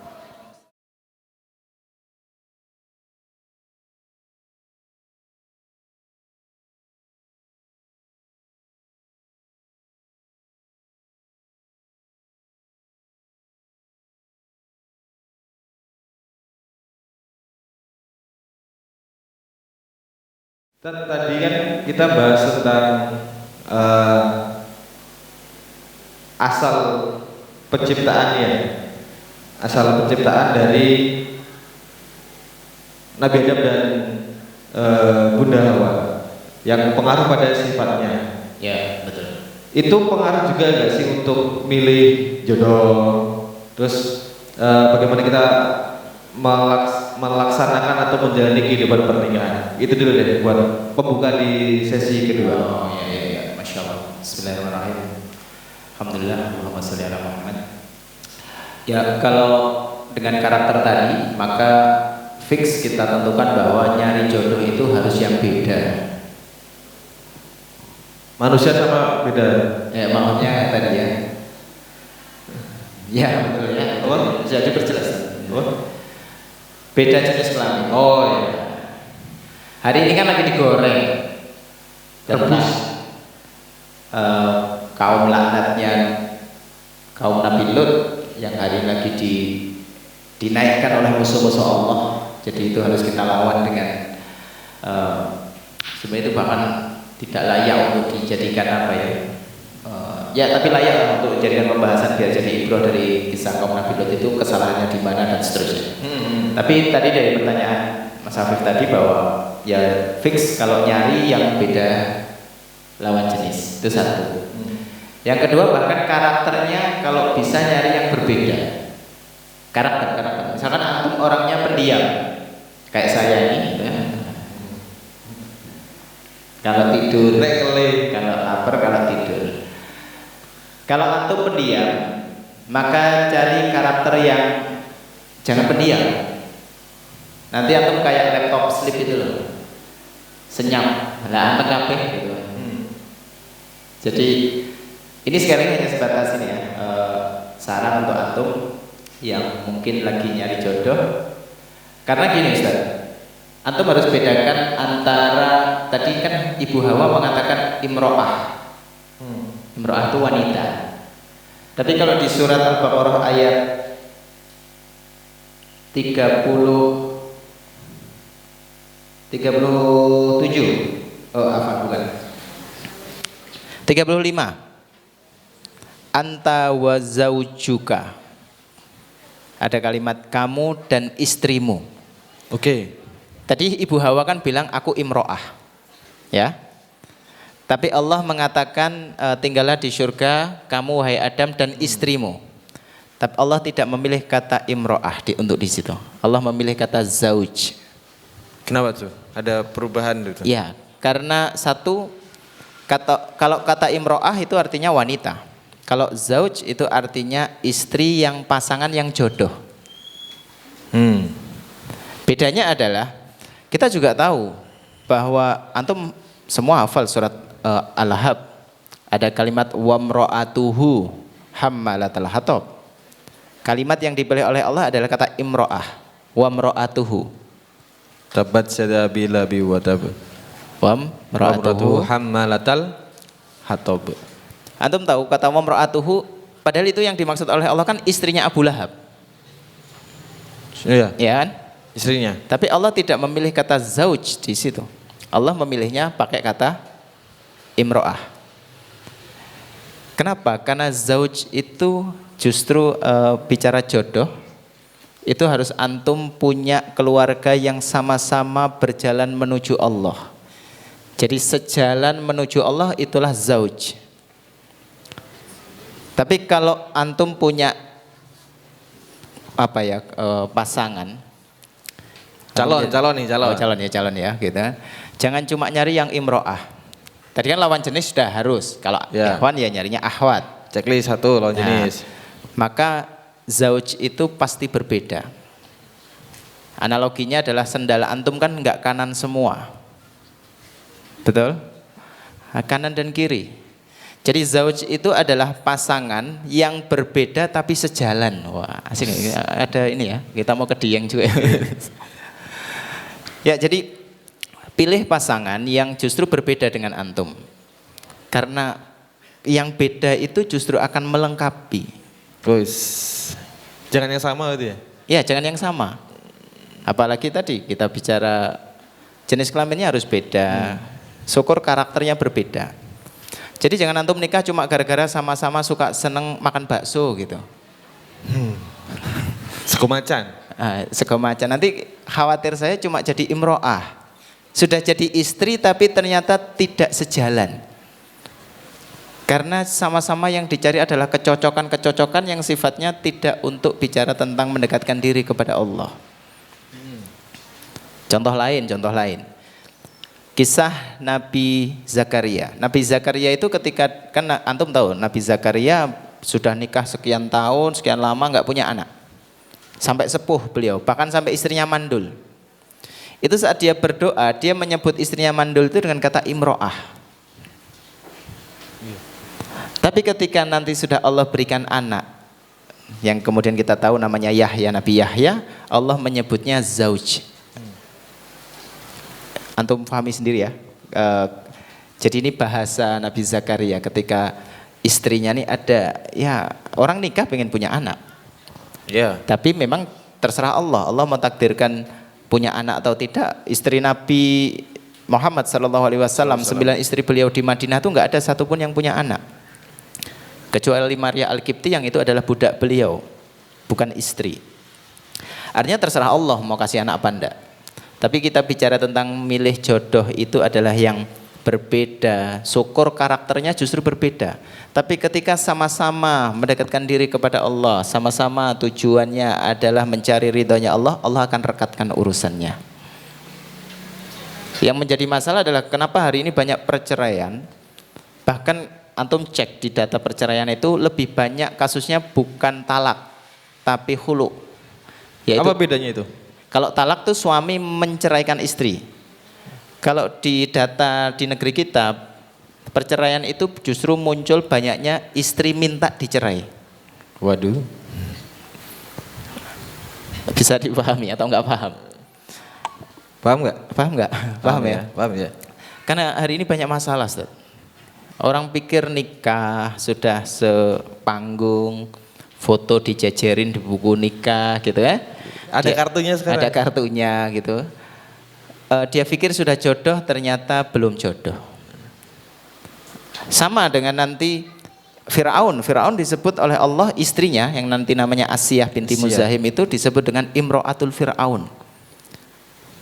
Tadi kan kita bahas tentang asal penciptaannya, asal penciptaan dari Nabi Adam dan Bunda Hawa yang pengaruh pada sifatnya. Ya, betul. Itu pengaruh juga nggak sih untuk milih jodoh? Terus bagaimana kita melaksanakan atau menjalani kehidupan pernikahan? Itu dulu deh buat pembuka di sesi kedua. Oh iya, Masya Allah. Bismillahirrahmanirrahim. Alhamdulillah, Muhammad sholli ala Muhammad. Ya, kalau dengan karakter tadi, maka fix kita tentukan bahwa nyari jodoh itu harus yang beda. Manusia sama beda. Ya, maksudnya tadi ya. Ya, betul ya. Apa? Jadi perjelas. Oh. Beda jenis kelamin. Oh iya. Hari ini kan lagi digoreng. Tentang kaum laknatnya kaum Nabi Lut yang hari ini lagi dinaikkan oleh musuh-musuh Allah. Jadi itu harus kita lawan dengan sebenarnya itu bahkan tidak layak untuk dijadikan apa ya? Ya tapi layak untuk dijadikan pembahasan biar jadi ibrah dari kisah kaum Nabi Lut itu kesalahannya di mana dan seterusnya. Tapi tadi dari pertanyaan Mas Afif tadi bahwa ya fix kalau nyari yang beda lawan jenis itu satu. Yang kedua bahkan karakternya kalau bisa nyari yang berbeda. Karakter. Misalkan antum orangnya pendiam kayak saya ini gitu ya. Kalau tidur, kalau lapar, kalau tidur. Kalau antum pendiam, maka cari karakter yang jangan pendiam. Nanti antum kayak laptop sleep itu loh, senyap, lah antek kabeh gitu. Jadi ini sekarang hanya sebatas ini ya, saran untuk antum yang mungkin lagi nyari jodoh. Karena gini Ustaz, antum harus bedakan antara, tadi kan Ibu Hawa mengatakan imro'ah. Imro'ah itu wanita. Tapi kalau di surat Al-Baqarah ayat 37, oh apa bukan, 35, anta wa zaujuka, ada kalimat kamu dan istrimu. Oke. Tadi Ibu Hawa kan bilang aku imro'ah, ya. Tapi Allah mengatakan tinggallah di surga kamu wahai Adam dan istrimu. Tapi Allah tidak memilih kata imro'ah untuk di situ. Allah memilih kata zauj. Kenapa tuh? Ada perubahan itu? Ya, karena satu kalau kata imro'ah itu artinya wanita. Kalau zauj itu artinya istri yang pasangan yang jodoh. Bedanya adalah kita juga tahu bahwa antum semua hafal surat Al-Lahab. Ada kalimat wamro'atuhu hammalatal hatab. Kalimat yang dipilih oleh Allah adalah kata imro'ah, wamro'atuhu. Tabat syada bilabi wa tab. Wamro'atuhu hammalatal hatab. Antum tahu kata wamro'atuhu, padahal itu yang dimaksud oleh Allah kan istrinya Abu Lahab. Iya. Ya kan? Istrinya. Tapi Allah tidak memilih kata zauj di situ. Allah memilihnya pakai kata imro'ah. Kenapa? Karena zauj itu justru bicara jodoh, itu harus antum punya keluarga yang sama-sama berjalan menuju Allah. Jadi sejalan menuju Allah itulah zauj. Tapi kalau antum punya pasangan, Calon calon ya, gitu. Jangan cuma nyari yang imro'ah. Tadi kan lawan jenis sudah harus. Kalau ikhwan ya nyarinya ahwat. Checklist satu lawan jenis. Maka zauj itu pasti berbeda. Analoginya adalah sendal antum kan enggak kanan semua. Betul? Kanan dan kiri. Jadi zauj itu adalah pasangan yang berbeda tapi sejalan. Wah, asik ada ini ya. Kita mau ke Dieng juga. Ya, jadi pilih pasangan yang justru berbeda dengan antum. Karena yang beda itu justru akan melengkapi. Jangan yang sama gitu ya? Ya, jangan yang sama. Apalagi tadi kita bicara jenis kelaminnya harus beda. Syukur karakternya berbeda. Jadi jangan antum nikah cuma gara-gara sama-sama suka seneng makan bakso gitu. Sekumacan. Sekumacan. Nanti khawatir saya cuma jadi imro'ah. Sudah jadi istri tapi ternyata tidak sejalan. Karena sama-sama yang dicari adalah kecocokan-kecocokan yang sifatnya tidak untuk bicara tentang mendekatkan diri kepada Allah. Contoh lain. Kisah Nabi Zakaria. Nabi Zakaria itu ketika, kan antum tahu Nabi Zakaria sudah nikah sekian tahun, sekian lama nggak punya anak. Sampai sepuh beliau, bahkan sampai istrinya mandul. Itu saat dia berdoa, dia menyebut istrinya mandul itu dengan kata imro'ah. Tapi ketika nanti sudah Allah berikan anak, yang kemudian kita tahu namanya Yahya, Nabi Yahya, Allah menyebutnya zauj. Antum pahami sendiri ya. Jadi ini bahasa Nabi Zakaria ketika istrinya nih ada, ya orang nikah pengen punya anak. Ya. Tapi memang terserah Allah. Allah mentakdirkan punya anak atau tidak. Istri Nabi Muhammad SAW, 9 istri beliau di Madinah itu nggak ada satupun yang punya anak. Kecuali Maria Al-Qibti yang itu adalah budak beliau, bukan istri. Artinya terserah Allah mau kasih anak apa enggak. Tapi kita bicara tentang milih jodoh itu adalah yang berbeda. Syukur karakternya justru berbeda. Tapi ketika sama-sama mendekatkan diri kepada Allah, sama-sama tujuannya adalah mencari ridhonya Allah, Allah akan rekatkan urusannya. Yang menjadi masalah adalah kenapa hari ini banyak perceraian. Bahkan antum cek di data perceraian itu lebih banyak kasusnya bukan talak, tapi hulu. Yaitu, apa bedanya itu? Kalau talak tuh suami menceraikan istri. Kalau di data di negeri kita, Perceraian itu justru muncul banyaknya istri minta dicerai. Waduh. Bisa dipahami atau enggak paham? Paham nggak? Paham enggak? Paham ya? Paham ya. Karena hari ini banyak masalah, Ustaz. Orang pikir nikah sudah sepanggung, foto dijejerin di buku nikah gitu ya. Ada kartunya sekarang. Ada kartunya gitu. Dia pikir sudah jodoh, ternyata belum jodoh. Sama dengan nanti Fir'aun disebut oleh Allah istrinya yang nanti namanya Asiyah binti Muzahim itu disebut dengan Imro'atul Fir'aun.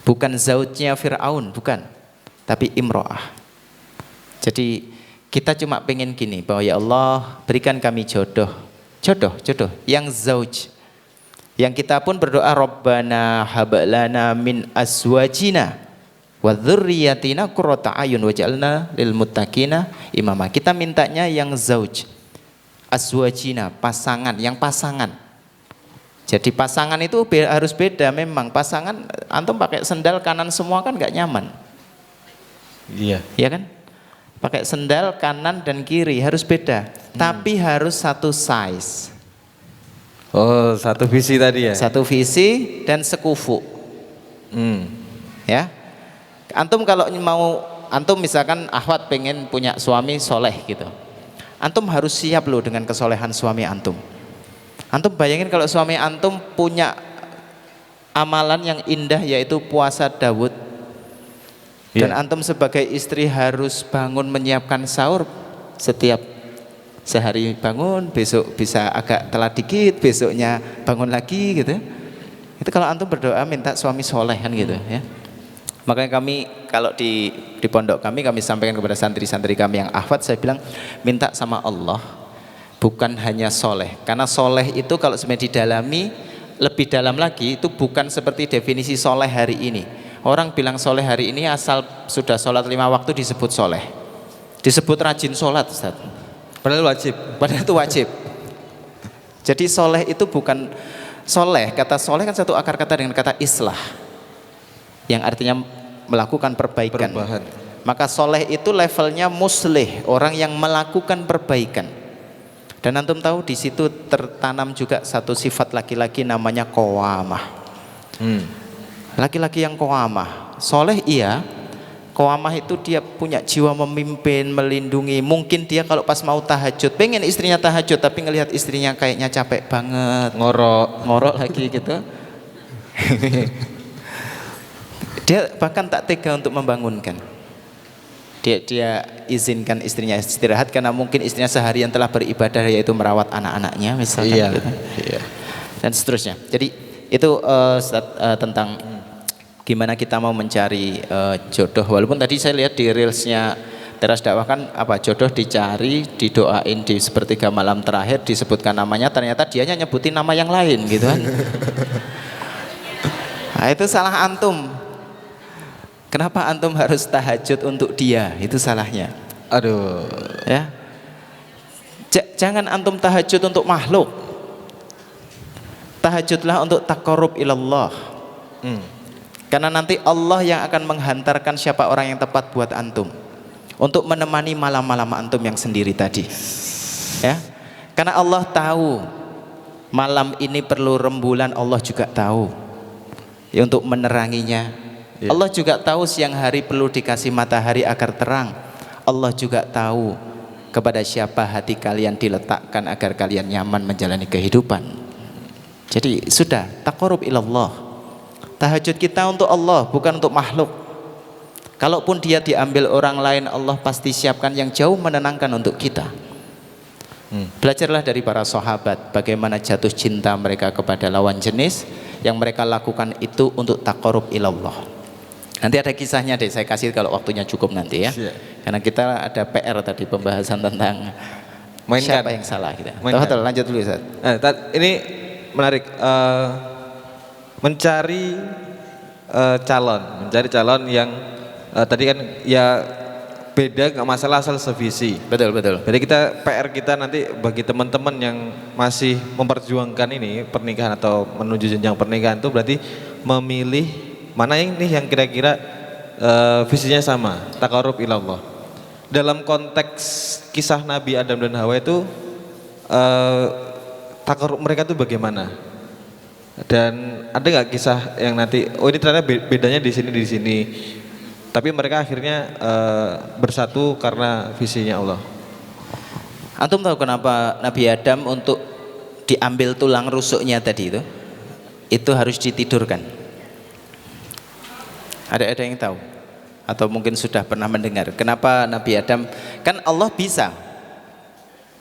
Bukan zaujnya Fir'aun, bukan. Tapi Imro'ah. Jadi kita cuma pengen gini, bahwa ya Allah berikan kami jodoh yang zauj. Yang kita pun berdoa Rabbana hablana min azwajina wa dzurriyyatina qurrata ayun waj'alna lil muttaqina imama. Kita mintanya yang zauj. Azwajina, pasangan, yang pasangan. Jadi pasangan itu harus beda memang. Pasangan antum pakai sendal kanan semua kan enggak nyaman. Iya. Iya kan? Pakai sendal kanan dan kiri harus beda, tapi harus satu size. Oh, satu visi tadi ya? Satu visi dan sekufu. Ya. Antum kalau mau, antum misalkan Ahwat pengen punya suami soleh gitu. Antum harus siap loh dengan kesolehan suami antum. Antum bayangin kalau suami antum punya amalan yang indah yaitu puasa Daud. Dan antum sebagai istri harus bangun menyiapkan sahur setiap sehari bangun, besok bisa agak telat dikit, besoknya bangun lagi gitu. Itu kalau antum berdoa minta suami soleh kan gitu ya. Makanya kami kalau di pondok kami sampaikan kepada santri-santri kami yang ahwat, saya bilang minta sama Allah bukan hanya soleh, karena soleh itu kalau sebenarnya didalami lebih dalam lagi itu bukan seperti definisi soleh hari ini. Orang bilang soleh hari ini asal sudah sholat 5 waktu disebut soleh, disebut rajin sholat, Ustaz. Padahal wajib. Padahal itu wajib. Jadi soleh itu bukan soleh, kata soleh kan satu akar kata dengan kata islah, yang artinya melakukan perbaikan. Perubahan. Maka soleh itu levelnya muslih, orang yang melakukan perbaikan. Dan antum tahu di situ tertanam juga satu sifat laki-laki namanya qawamah. Laki-laki yang qawamah, soleh iya, qawamah itu dia punya jiwa memimpin, melindungi. Mungkin dia kalau pas mau tahajud, pengen istrinya tahajud, tapi ngelihat istrinya kayaknya capek banget, ngorok lagi gitu. Dia bahkan tak tega untuk membangunkan. Dia izinkan istrinya istirahat karena mungkin istrinya seharian telah beribadah yaitu merawat anak-anaknya misalnya. Gitu. Dan seterusnya. Jadi itu tentang gimana kita mau mencari jodoh. Walaupun tadi saya lihat di reelsnya Teras Dakwah kan apa, jodoh dicari, didoain di sepertiga malam terakhir, disebutkan namanya, ternyata dianya nyebutin nama yang lain gitu kan. Nah, itu salah antum. Kenapa antum harus tahajud untuk dia? Itu salahnya. Aduh. Ya. Jangan antum tahajud untuk makhluk. Tahajudlah untuk taqarrub ilallah. Karena nanti Allah yang akan menghantarkan siapa orang yang tepat buat antum untuk menemani malam-malam antum yang sendiri tadi. Ya. Karena Allah tahu malam ini perlu rembulan, Allah juga tahu. Ya, untuk meneranginya. Ya. Allah juga tahu siang hari perlu dikasih matahari agar terang. Allah juga tahu kepada siapa hati kalian diletakkan agar kalian nyaman menjalani kehidupan. Jadi sudah, taqarrub ilallah. Tahajud kita untuk Allah, bukan untuk makhluk. Kalaupun dia diambil orang lain, Allah pasti siapkan yang jauh menenangkan untuk kita. Belajarlah dari para sahabat bagaimana jatuh cinta mereka kepada lawan jenis, yang mereka lakukan itu untuk taqarrub ilallah. Nanti ada kisahnya deh, saya kasih kalau waktunya cukup nanti ya. Karena kita ada PR tadi pembahasan tentang siapa yang salah kita. Lanjut dulu Ustaz. Ini menarik. Mencari calon yang tadi kan ya beda, nggak masalah asal sevisi. Betul. Jadi PR kita nanti bagi teman-teman yang masih memperjuangkan ini pernikahan atau menuju jenjang pernikahan itu berarti memilih mana ini yang kira-kira visinya sama, taqarrub ilallah. dalam konteks kisah Nabi Adam dan Hawa itu takarub mereka itu bagaimana? Dan ada nggak kisah yang nanti oh ini ternyata bedanya di sini tapi mereka akhirnya bersatu karena visinya Allah. Antum tahu kenapa Nabi Adam untuk diambil tulang rusuknya tadi itu harus ditidurkan? Ada yang tahu? Atau mungkin sudah pernah mendengar kenapa Nabi Adam, kan Allah bisa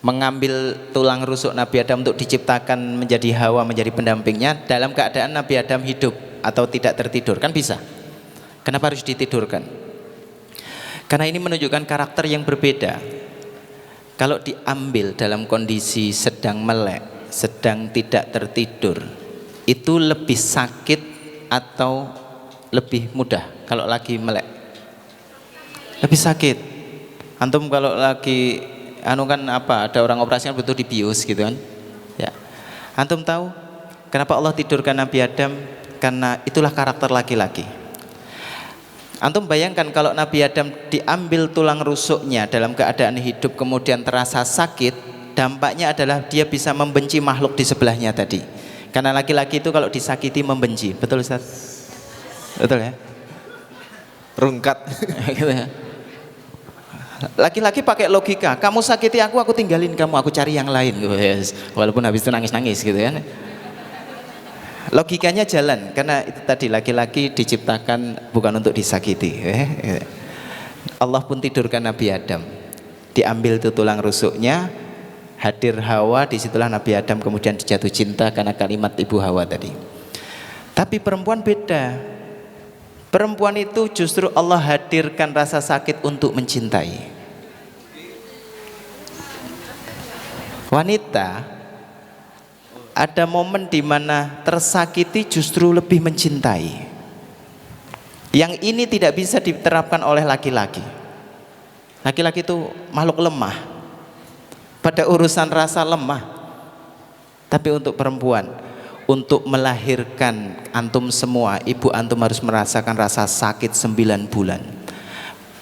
mengambil tulang rusuk Nabi Adam untuk diciptakan menjadi Hawa, menjadi pendampingnya dalam keadaan Nabi Adam hidup atau tidak tertidur, kan bisa. Kenapa harus ditidurkan? Karena ini menunjukkan karakter yang berbeda. Kalau diambil dalam kondisi sedang melek, sedang tidak tertidur, itu lebih sakit atau lebih mudah kalau lagi melek? Lebih sakit. Antum kalau lagi kan ada orang operasi kan butuh dibius gitu kan ya. Antum tahu kenapa Allah tidurkan Nabi Adam? Karena itulah karakter laki-laki. Antum bayangkan kalau Nabi Adam diambil tulang rusuknya dalam keadaan hidup kemudian terasa sakit, dampaknya adalah dia bisa membenci makhluk di sebelahnya tadi. Karena laki-laki itu kalau disakiti membenci, betul Ustaz? Betul ya? Rungkat. Gitu ya. Laki-laki pakai logika, kamu sakiti aku tinggalin kamu, aku cari yang lain gitu. Walaupun habis itu nangis-nangis gitu kan. Logikanya jalan karena itu tadi laki-laki diciptakan bukan untuk disakiti. Allah pun tidurkan Nabi Adam, diambil itu tulang rusuknya, hadir Hawa, disitulah Nabi Adam kemudian jatuh cinta karena kalimat ibu Hawa tadi. Tapi perempuan beda. Perempuan itu justru Allah hadirkan rasa sakit untuk mencintai. Wanita ada momen di mana tersakiti justru lebih mencintai. Yang ini tidak bisa diterapkan oleh laki-laki. Laki-laki itu makhluk lemah. Pada urusan rasa lemah. Tapi untuk perempuan, untuk melahirkan antum semua, ibu antum harus merasakan rasa sakit 9 bulan.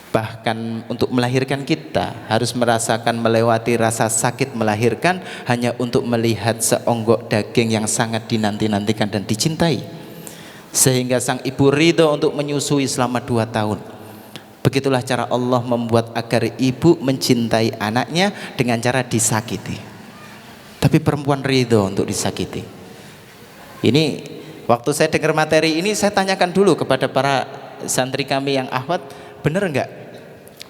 Bahkan untuk melahirkan kita harus merasakan melewati rasa sakit melahirkan hanya untuk melihat seonggok daging yang sangat dinanti-nantikan dan dicintai. Sehingga sang ibu ridho untuk menyusui selama 2 tahun. Begitulah cara Allah membuat agar ibu mencintai anaknya dengan cara disakiti. Tapi perempuan ridho untuk disakiti. Ini waktu saya dengar materi ini saya tanyakan dulu kepada para santri kami yang ahwat, benar enggak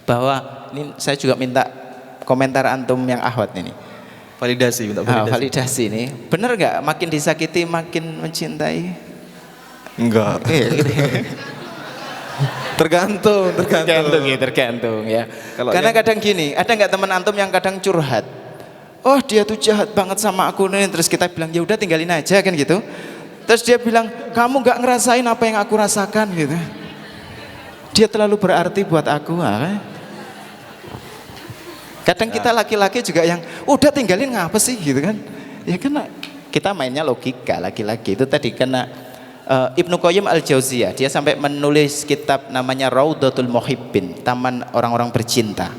bahwa ini saya juga minta komentar antum yang ahwat ini. Validasi, minta validasi. Validasi ini. Benar enggak makin disakiti makin mencintai? Enggak. Tergantung ya. Karena kadang gini, ada enggak teman antum yang kadang curhat? Oh dia tuh jahat banget sama aku nih, terus kita bilang ya udah tinggalin aja kan gitu. Terus dia bilang kamu nggak ngerasain apa yang aku rasakan gitu. Dia terlalu berarti buat aku. Kadang kita laki-laki juga yang udah tinggalin ngapa sih gitu kan? Ya karena kita mainnya logika laki-laki itu tadi karena Ibnu Qayyim Al-Jauziyah dia sampai menulis kitab namanya Raudhatul Muhibbin, taman orang-orang bercinta.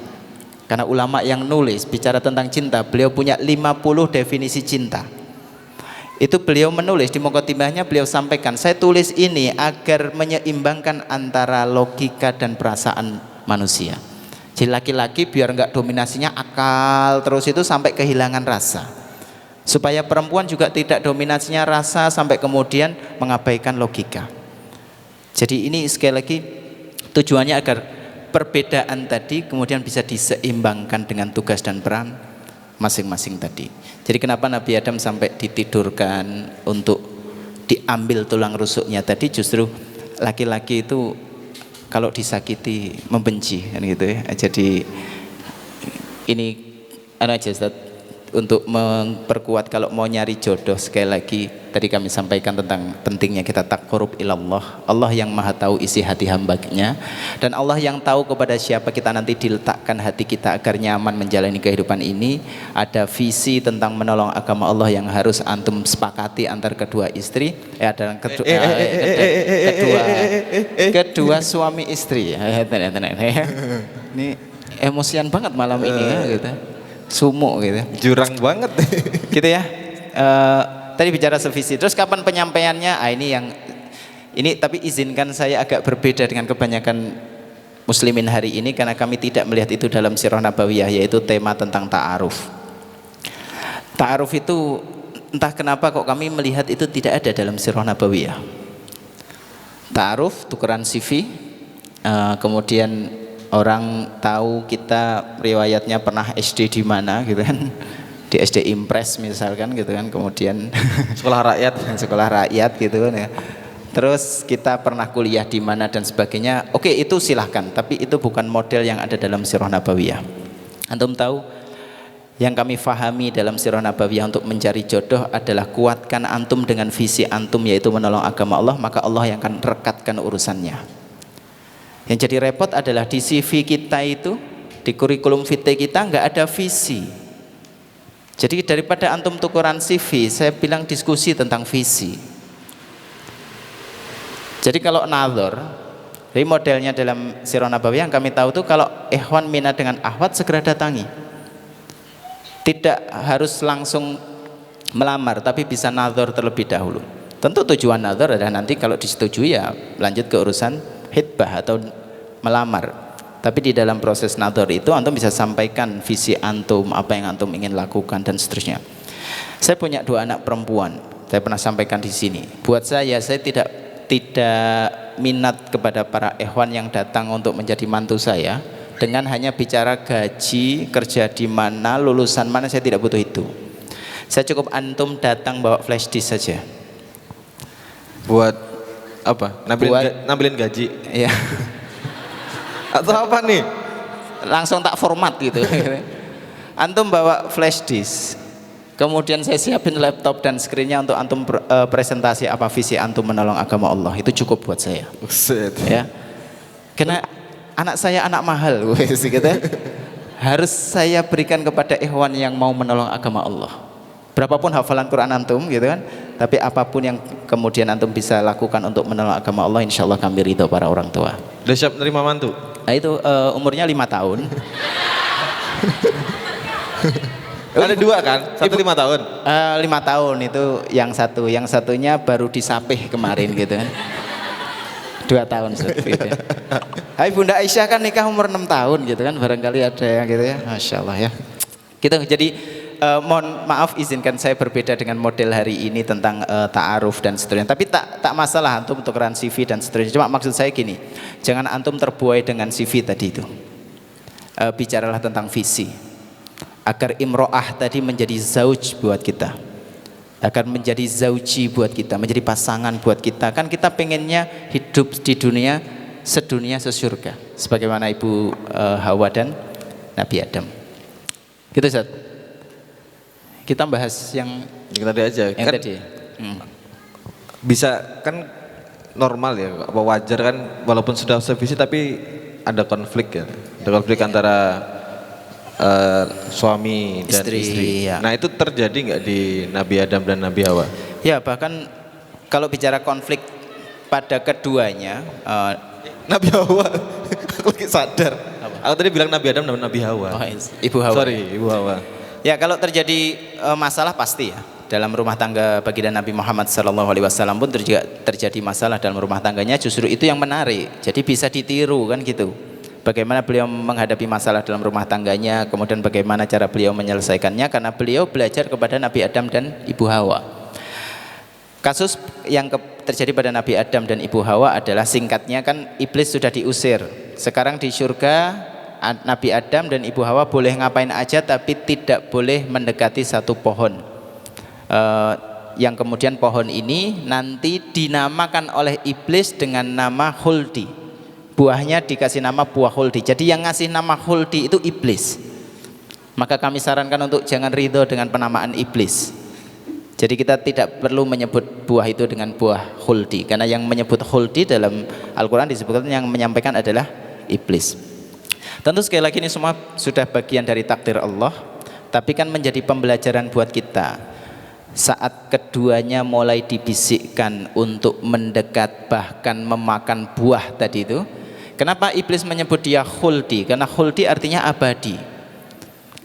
Karena ulama yang nulis bicara tentang cinta, beliau punya 50 definisi cinta. Itu beliau menulis di muqaddimahnya, beliau sampaikan, saya tulis ini agar menyeimbangkan antara logika dan perasaan manusia. Jadi laki-laki biar enggak dominasinya akal terus itu sampai kehilangan rasa. Supaya perempuan juga tidak dominasinya rasa sampai kemudian mengabaikan logika. Jadi ini sekali lagi tujuannya agar perbedaan tadi kemudian bisa diseimbangkan dengan tugas dan peran masing-masing tadi. Jadi kenapa Nabi Adam sampai ditidurkan untuk diambil tulang rusuknya tadi, justru laki-laki itu kalau disakiti membenci kan gitu ya. Jadi ini aja Ustaz, untuk memperkuat kalau mau nyari jodoh, sekali lagi tadi kami sampaikan tentang pentingnya kita taqarrub ilallah. Allah yang maha tahu isi hati hambanya, dan Allah yang tahu kepada siapa kita nanti diletakkan hati kita agar nyaman menjalani kehidupan ini. Ada visi tentang menolong agama Allah yang harus antum sepakati antar kedua istri, kedua suami istri. Ini emosian banget malam ini ya gitu. Sumuk gitu. Jurang banget. Gitu ya. Tadi bicara sevisi. Terus kapan penyampaiannya? Ini tapi izinkan saya agak berbeda dengan kebanyakan muslimin hari ini karena kami tidak melihat itu dalam sirah nabawiyah, yaitu tema tentang ta'aruf. Ta'aruf itu entah kenapa kok kami melihat itu tidak ada dalam sirah nabawiyah. Ta'aruf, tukeran CV, kemudian orang tahu kita riwayatnya pernah SD di mana gitu kan, di SD Impres misalkan gitu kan, kemudian Sekolah rakyat. sekolah rakyat gitu kan ya. Terus kita pernah kuliah di mana dan sebagainya. Oke, itu silahkan, tapi itu bukan model yang ada dalam sirah nabawiyah. Antum tahu, yang kami fahami dalam sirah nabawiyah untuk mencari jodoh adalah kuatkan antum dengan visi antum, yaitu menolong agama Allah, maka Allah yang akan rekatkan urusannya. Yang jadi repot adalah di CV kita itu, di kurikulum vitae kita nggak ada visi. Jadi daripada antum tukuran CV, saya bilang diskusi tentang visi. Jadi kalau nazar, jadi modelnya dalam sirah nabawiyah yang kami tahu tuh, kalau ikhwan minat dengan akhwat segera datangi. Tidak harus langsung melamar, tapi bisa nazar terlebih dahulu. Tentu tujuan nazar adalah nanti kalau disetujui ya lanjut ke urusan hitbah atau melamar. Tapi di dalam proses nazar itu antum bisa sampaikan visi antum, apa yang antum ingin lakukan dan seterusnya. Saya punya 2 anak perempuan. Saya pernah sampaikan di sini. Buat saya tidak minat kepada para ikhwan yang datang untuk menjadi mantu saya dengan hanya bicara gaji, kerja di mana, lulusan mana. Saya tidak butuh itu. Saya cukup antum datang bawa flash disk saja. Buat apa? Nampilin gaji. Iya. Atau apa nih? Langsung tak format gitu. Antum bawa flash disk, kemudian saya siapin laptop dan screennya untuk antum presentasi apa visi antum menolong agama Allah. Itu cukup buat saya. Buset. Ya. Karena anak saya anak mahal gitu ya. Harus saya berikan kepada ikhwan yang mau menolong agama Allah. Berapapun hafalan Quran antum gitu kan, tapi apapun yang kemudian antum bisa lakukan untuk menolong agama Allah, insya Allah kami ridho para orang tua. Udah siap nerima mantu? Nah itu umurnya 5 tahun. Ada 2 kan? 1 5 tahun. 5 tahun itu yang satunya baru disapih kemarin gitu kan. 2 tahun gitu ya. Hai Bunda Aisyah kan nikah umur 6 tahun gitu kan, barangkali ada yang gitu ya. Masya Allah ya. Gitu, jadi mohon maaf izinkan saya berbeda dengan model hari ini tentang ta'aruf dan seterusnya. Tapi tak masalah antum tukeran CV dan seterusnya. Cuma maksud saya gini, jangan antum terbuai dengan CV tadi itu. Bicaralah tentang visi. Agar imro'ah tadi menjadi zauj buat kita, agar menjadi zauji buat kita, menjadi pasangan buat kita. Kan kita pengennya hidup di dunia sedunia sesurga, sebagaimana Ibu Hawa dan Nabi Adam. Gitu Ustaz. Kita bahas yang tadi aja. Yang kan tadi. Bisa kan normal ya, apa wajar kan walaupun sudah sevisi tapi ada konflik ya. Ada konflik antara suami dan istri. Ya. Nah itu terjadi nggak di Nabi Adam dan Nabi Hawa? Ya, bahkan kalau bicara konflik pada keduanya, Nabi Hawa, aku lagi sadar. Aku tadi bilang Nabi Adam dan Nabi Hawa. Ibu Hawa. Sorry, Ibu Hawa. Ya, kalau terjadi masalah pasti ya. Dalam rumah tangga baginda Nabi Muhammad SAW pun terjadi masalah dalam rumah tangganya. Justru itu yang menarik. Jadi bisa ditiru kan gitu. Bagaimana beliau menghadapi masalah dalam rumah tangganya, kemudian bagaimana cara beliau menyelesaikannya, karena beliau belajar kepada Nabi Adam dan Ibu Hawa. Kasus yang terjadi pada Nabi Adam dan Ibu Hawa adalah, singkatnya kan, iblis sudah diusir. Sekarang di surga Nabi Adam dan Ibu Hawa boleh ngapain aja, tapi tidak boleh mendekati satu pohon. Yang kemudian pohon ini nanti dinamakan oleh iblis dengan nama Khuldi. Buahnya dikasih nama buah khuldi. Jadi yang ngasih nama khuldi itu iblis. Maka kami sarankan untuk jangan ridho dengan penamaan iblis. Jadi kita tidak perlu menyebut buah itu dengan buah khuldi, karena yang menyebut khuldi dalam Al-Quran disebutkan yang menyampaikan adalah iblis. Tentu sekali lagi ini semua sudah bagian dari takdir Allah, tapi kan menjadi pembelajaran buat kita. Saat keduanya mulai dibisikkan untuk mendekat bahkan memakan buah tadi itu, Kenapa iblis menyebut dia khuldi? Karena khuldi artinya abadi.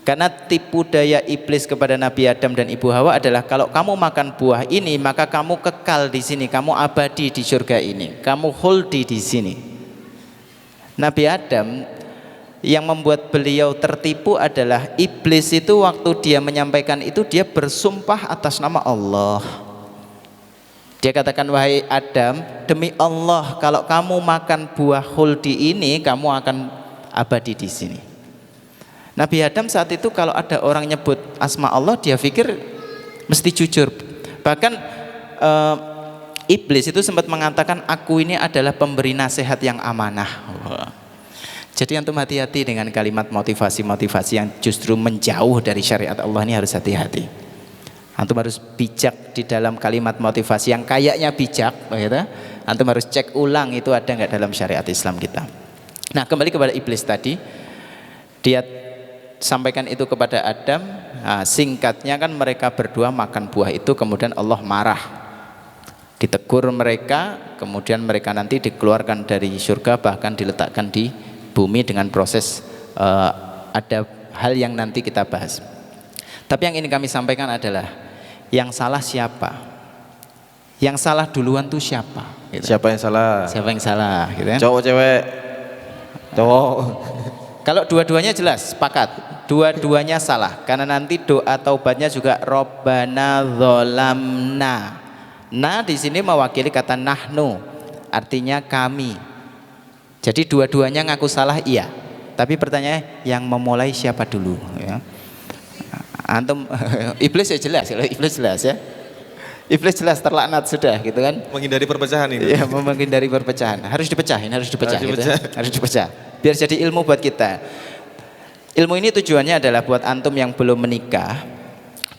Karena tipu daya iblis kepada Nabi Adam dan Ibu Hawa adalah kalau kamu makan buah ini maka kamu kekal di sini, kamu abadi di surga ini, kamu khuldi di sini. Nabi Adam yang membuat beliau tertipu adalah iblis itu waktu dia menyampaikan itu dia bersumpah atas nama Allah. Dia katakan, wahai Adam, demi Allah kalau kamu makan buah khuldi ini kamu akan abadi di sini. Nabi Adam saat itu kalau ada orang nyebut asma Allah dia pikir mesti jujur. Bahkan iblis itu sempat mengatakan aku ini adalah pemberi nasihat yang amanah. Jadi antum hati-hati dengan kalimat motivasi-motivasi yang justru menjauh dari syariat Allah, ini harus hati-hati. Antum harus bijak di dalam kalimat motivasi yang kayaknya bijak, gitu. Antum harus cek ulang itu ada nggak dalam syariat Islam kita. Nah, kembali kepada iblis tadi, dia sampaikan itu kepada Adam. Nah, singkatnya kan mereka berdua makan buah itu, kemudian Allah marah, ditegur mereka, kemudian mereka nanti dikeluarkan dari surga, bahkan diletakkan di bumi dengan proses ada hal yang nanti kita bahas. Tapi yang ingin kami sampaikan adalah yang salah siapa? Yang salah duluan tuh siapa? Gitu. Siapa yang salah? Siapa yang salah? Gitu kan? Cowok cewek? Cowok. Kalau dua-duanya jelas, sepakat. Dua-duanya salah. Karena nanti doa taubatnya juga Robbana dzolamna. Nah di sini mewakili kata nahnu, artinya kami. Jadi dua-duanya ngaku salah, iya. Tapi pertanyaannya yang memulai siapa dulu? Ya. Antum iblis ya jelas, iblis jelas ya. Iblis jelas terlaknat sudah gitu kan. Menghindari perpecahan ini. Iya, menghindari perpecahan. Harus dipecahin, harus dipecah gitu. Harus dipecah. Biar jadi ilmu buat kita. Ilmu ini tujuannya adalah buat antum yang belum menikah.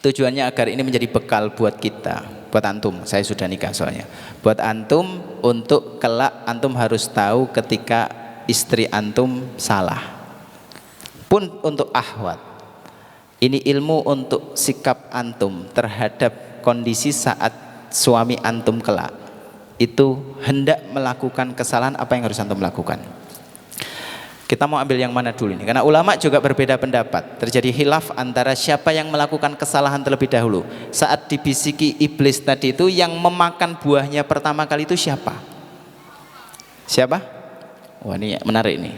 Tujuannya agar ini menjadi bekal buat kita. Buat antum, saya sudah nikah soalnya. Buat antum untuk kelak antum harus tahu ketika istri antum salah. Pun untuk ahwat. Ini ilmu untuk sikap antum terhadap kondisi saat suami antum kelak itu hendak melakukan kesalahan, apa yang harus antum lakukan. Kita mau ambil yang mana dulu ini? Karena ulama juga berbeda pendapat. Terjadi khilaf antara siapa yang melakukan kesalahan terlebih dahulu. Saat dibisiki iblis tadi itu yang memakan buahnya pertama kali itu siapa? Siapa? Wah ini menarik ini.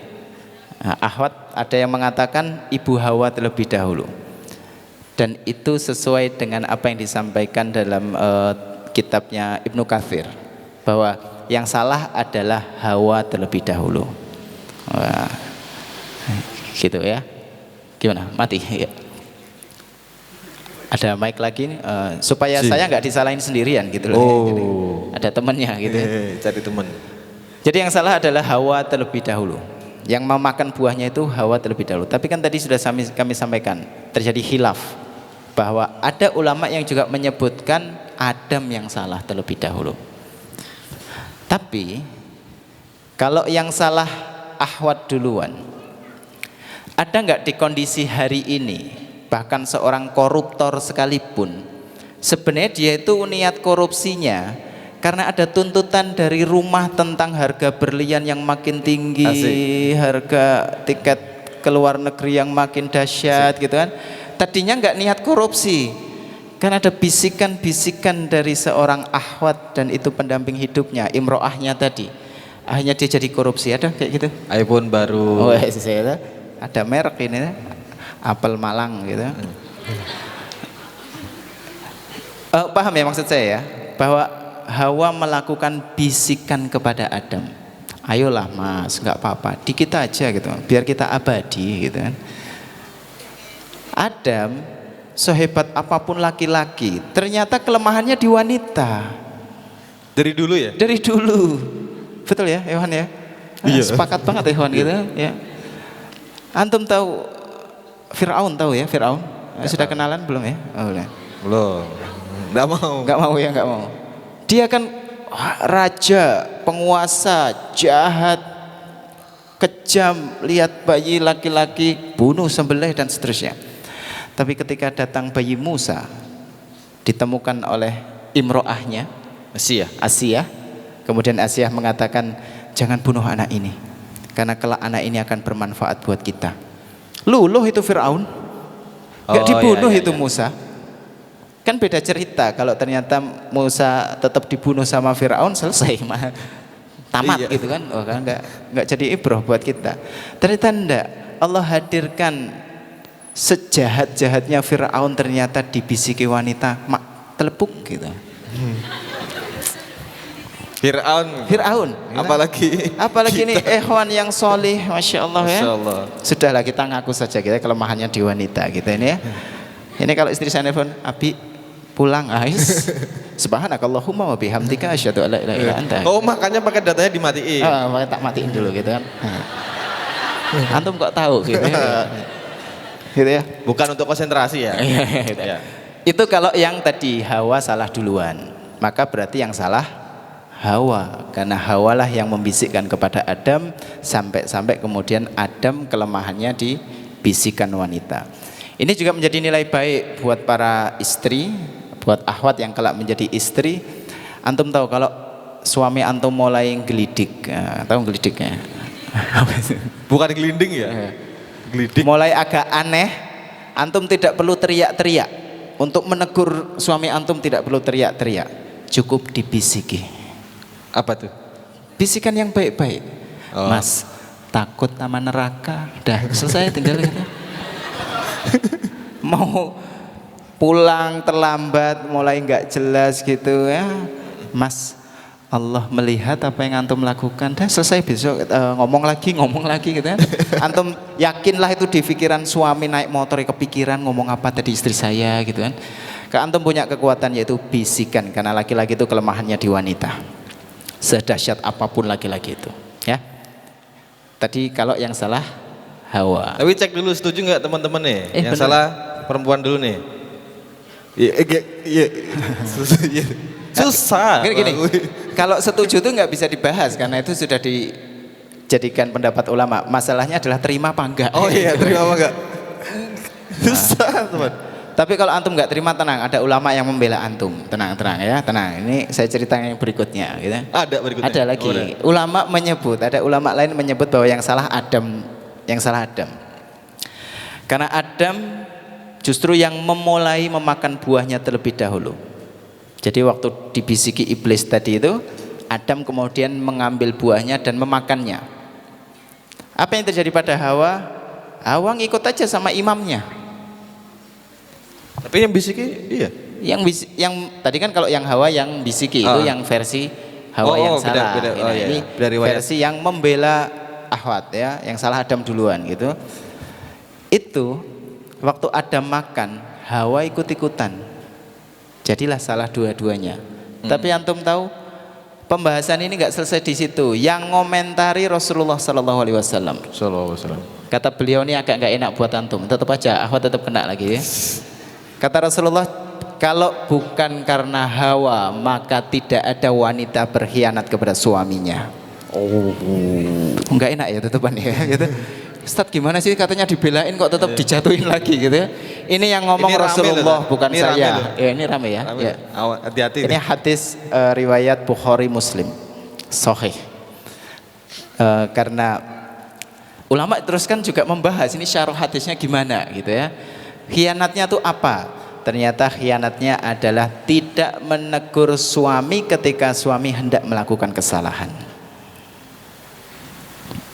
Nah, ahwat ada yang mengatakan Ibu Hawa terlebih dahulu. Dan itu sesuai dengan apa yang disampaikan dalam kitabnya Ibnu Katsir, bahwa yang salah adalah Hawa terlebih dahulu. Wah, gitu ya. Gimana? Mati ya. Ada mic lagi nih, supaya saya nggak disalahin sendirian gitu loh. Gitu. Ada temannya gitu. Cari teman. Jadi yang salah adalah Hawa terlebih dahulu. Yang memakan buahnya itu Hawa terlebih dahulu. Tapi kan tadi sudah kami sampaikan terjadi khilaf, bahwa ada ulama yang juga menyebutkan Adam yang salah terlebih dahulu. Tapi kalau yang salah ahwat duluan, ada nggak di kondisi hari ini, bahkan seorang koruptor sekalipun, sebenarnya dia itu niat korupsinya karena ada tuntutan dari rumah tentang harga berlian yang makin tinggi, harga tiket ke luar negeri yang makin dahsyat gitu kan. Tadinya nggak niat korupsi, kan ada bisikan-bisikan dari seorang ahwat dan itu pendamping hidupnya, imro'ahnya tadi. Akhirnya dia jadi korupsi, ada kayak gitu. iPhone baru. Oh, ada merek ini, Apple Malang gitu. Paham ya maksud saya ya, bahwa Hawa melakukan bisikan kepada Adam. Ayolah mas, nggak apa-apa, dikit aja gitu, biar kita abadi gitu kan. Adam sehebat apapun laki-laki, ternyata kelemahannya di wanita. Dari dulu ya? Dari dulu. Betul ya, Ewan ya? Iya. Sepakat banget Ewan gitu ya. Antum tahu Fir'aun, tahu ya Fir'aun? Sudah kenalan belum ya? Oh, belum. Enggak mau. Enggak mau ya, enggak mau. Dia kan raja, penguasa, jahat, kejam, lihat bayi laki-laki, bunuh, sembelih dan seterusnya. Tapi ketika datang bayi Musa, ditemukan oleh imro'ahnya, Asia. Kemudian Asia mengatakan, jangan bunuh anak ini. Karena kelak anak ini akan bermanfaat buat kita. Luluh itu Fir'aun, nggak dibunuh itu Musa. Kan beda cerita kalau ternyata Musa tetap dibunuh sama Fir'aun, selesai mah tamat gitu kan. Oh, kan nggak jadi ibrah buat kita. Ternyata enggak. Allah hadirkan sejahat-jahatnya Fir'aun ternyata dibisiki wanita mak telepuk gitu. Fir'aun apalagi ini ikhwan yang solih, Masya Allah ya. Sudahlah kita ngaku saja kita kelemahannya di wanita gitu ini ya. Ini kalau istri saya nelfon, Abi pulang, Ais. Subhanakallahumma wa bihamdika asyhadu an la ilaha illa anta. Oh, makanya pakai datanya dimatiin. Makanya tak matiin dulu gitu kan. Antum kok tahu gitu ya. Gitu ya. Bukan untuk konsentrasi ya. Gitu. Itu kalau yang tadi Hawa salah duluan, maka berarti yang salah Hawa, karena Hawalah yang membisikkan kepada Adam sampai kemudian Adam kelemahannya dibisikkan wanita. Ini juga menjadi nilai baik buat para istri, buat akhwat yang kelak menjadi istri. Antum tahu kalau suami antum mulai gelidik, tahu gelidiknya? Bukan gelinding ya? Gelidik. Mulai agak aneh, antum tidak perlu teriak-teriak. Untuk menegur suami antum tidak perlu teriak-teriak, cukup dibisiki. Apa tuh? Bisikan yang baik-baik. Mas, takut sama neraka. Dah selesai, tinggal gitu. Mau pulang terlambat, mulai nggak jelas gitu ya, Mas, Allah melihat apa yang antum lakukan. Dah selesai, besok ngomong lagi gitu kan. Antum yakinlah itu di pikiran suami naik motor kepikiran ngomong apa tadi istri saya gitu kan. Antum punya kekuatan yaitu bisikan, karena laki-laki itu kelemahannya di wanita. Sedahsyat apapun laki-laki itu ya. Tadi kalau yang salah Hawa. Tapi cek dulu, setuju nggak teman-teman nih? Yang bener. salah perempuan dulu nih. Iya. Susah. Gini. Kalau setuju itu nggak bisa dibahas karena itu sudah dijadikan pendapat ulama. Masalahnya adalah terima apa enggak. Oh iya, terima apa enggak? Susah, teman. Tapi kalau antum nggak terima, tenang, ada ulama yang membela antum. Tenang ya, tenang. Ini saya cerita yang berikutnya gitu. Ada berikutnya. Ada lagi. Ulama menyebut, ada ulama lain menyebut bahwa yang salah Adam. Karena Adam justru yang memulai memakan buahnya terlebih dahulu. Jadi waktu dibisiki iblis tadi itu, Adam kemudian mengambil buahnya dan memakannya. Apa yang terjadi pada Hawa? Hawa ngikut aja sama imamnya. Tapi yang bisiki iya. Yang tadi kan kalau yang Hawa yang bisiki itu yang versi Hawa yang salah. Beda. Ini dari versi yang membela Ahwat ya, yang salah Adam duluan gitu. Itu waktu Adam makan, Hawa ikut-ikutan. Jadilah salah dua-duanya. Tapi antum tahu pembahasan ini nggak selesai di situ. Yang ngomentari Rasulullah Sallallahu Alaihi Wasallam. Kata beliau ini agak nggak enak buat antum. Tetap aja Ahwat tetap kena lagi ya. Kata Rasulullah, kalau bukan karena Hawa maka tidak ada wanita berkhianat kepada suaminya. Nggak enak ya tetepan ya gitu. Ustadz gimana sih katanya dibelain kok tetap dijatuhin lagi gitu ya. Ini yang ngomong ini Rasulullah bukan ini saya. Ya ini rame ya. Ya. Hati-hati. Ini hadis riwayat Bukhari Muslim. Sahih. Karena ulama terus kan juga membahas ini syarah hadisnya gimana gitu ya. Khianatnya tuh apa? Ternyata khianatnya adalah tidak menegur suami ketika suami hendak melakukan kesalahan.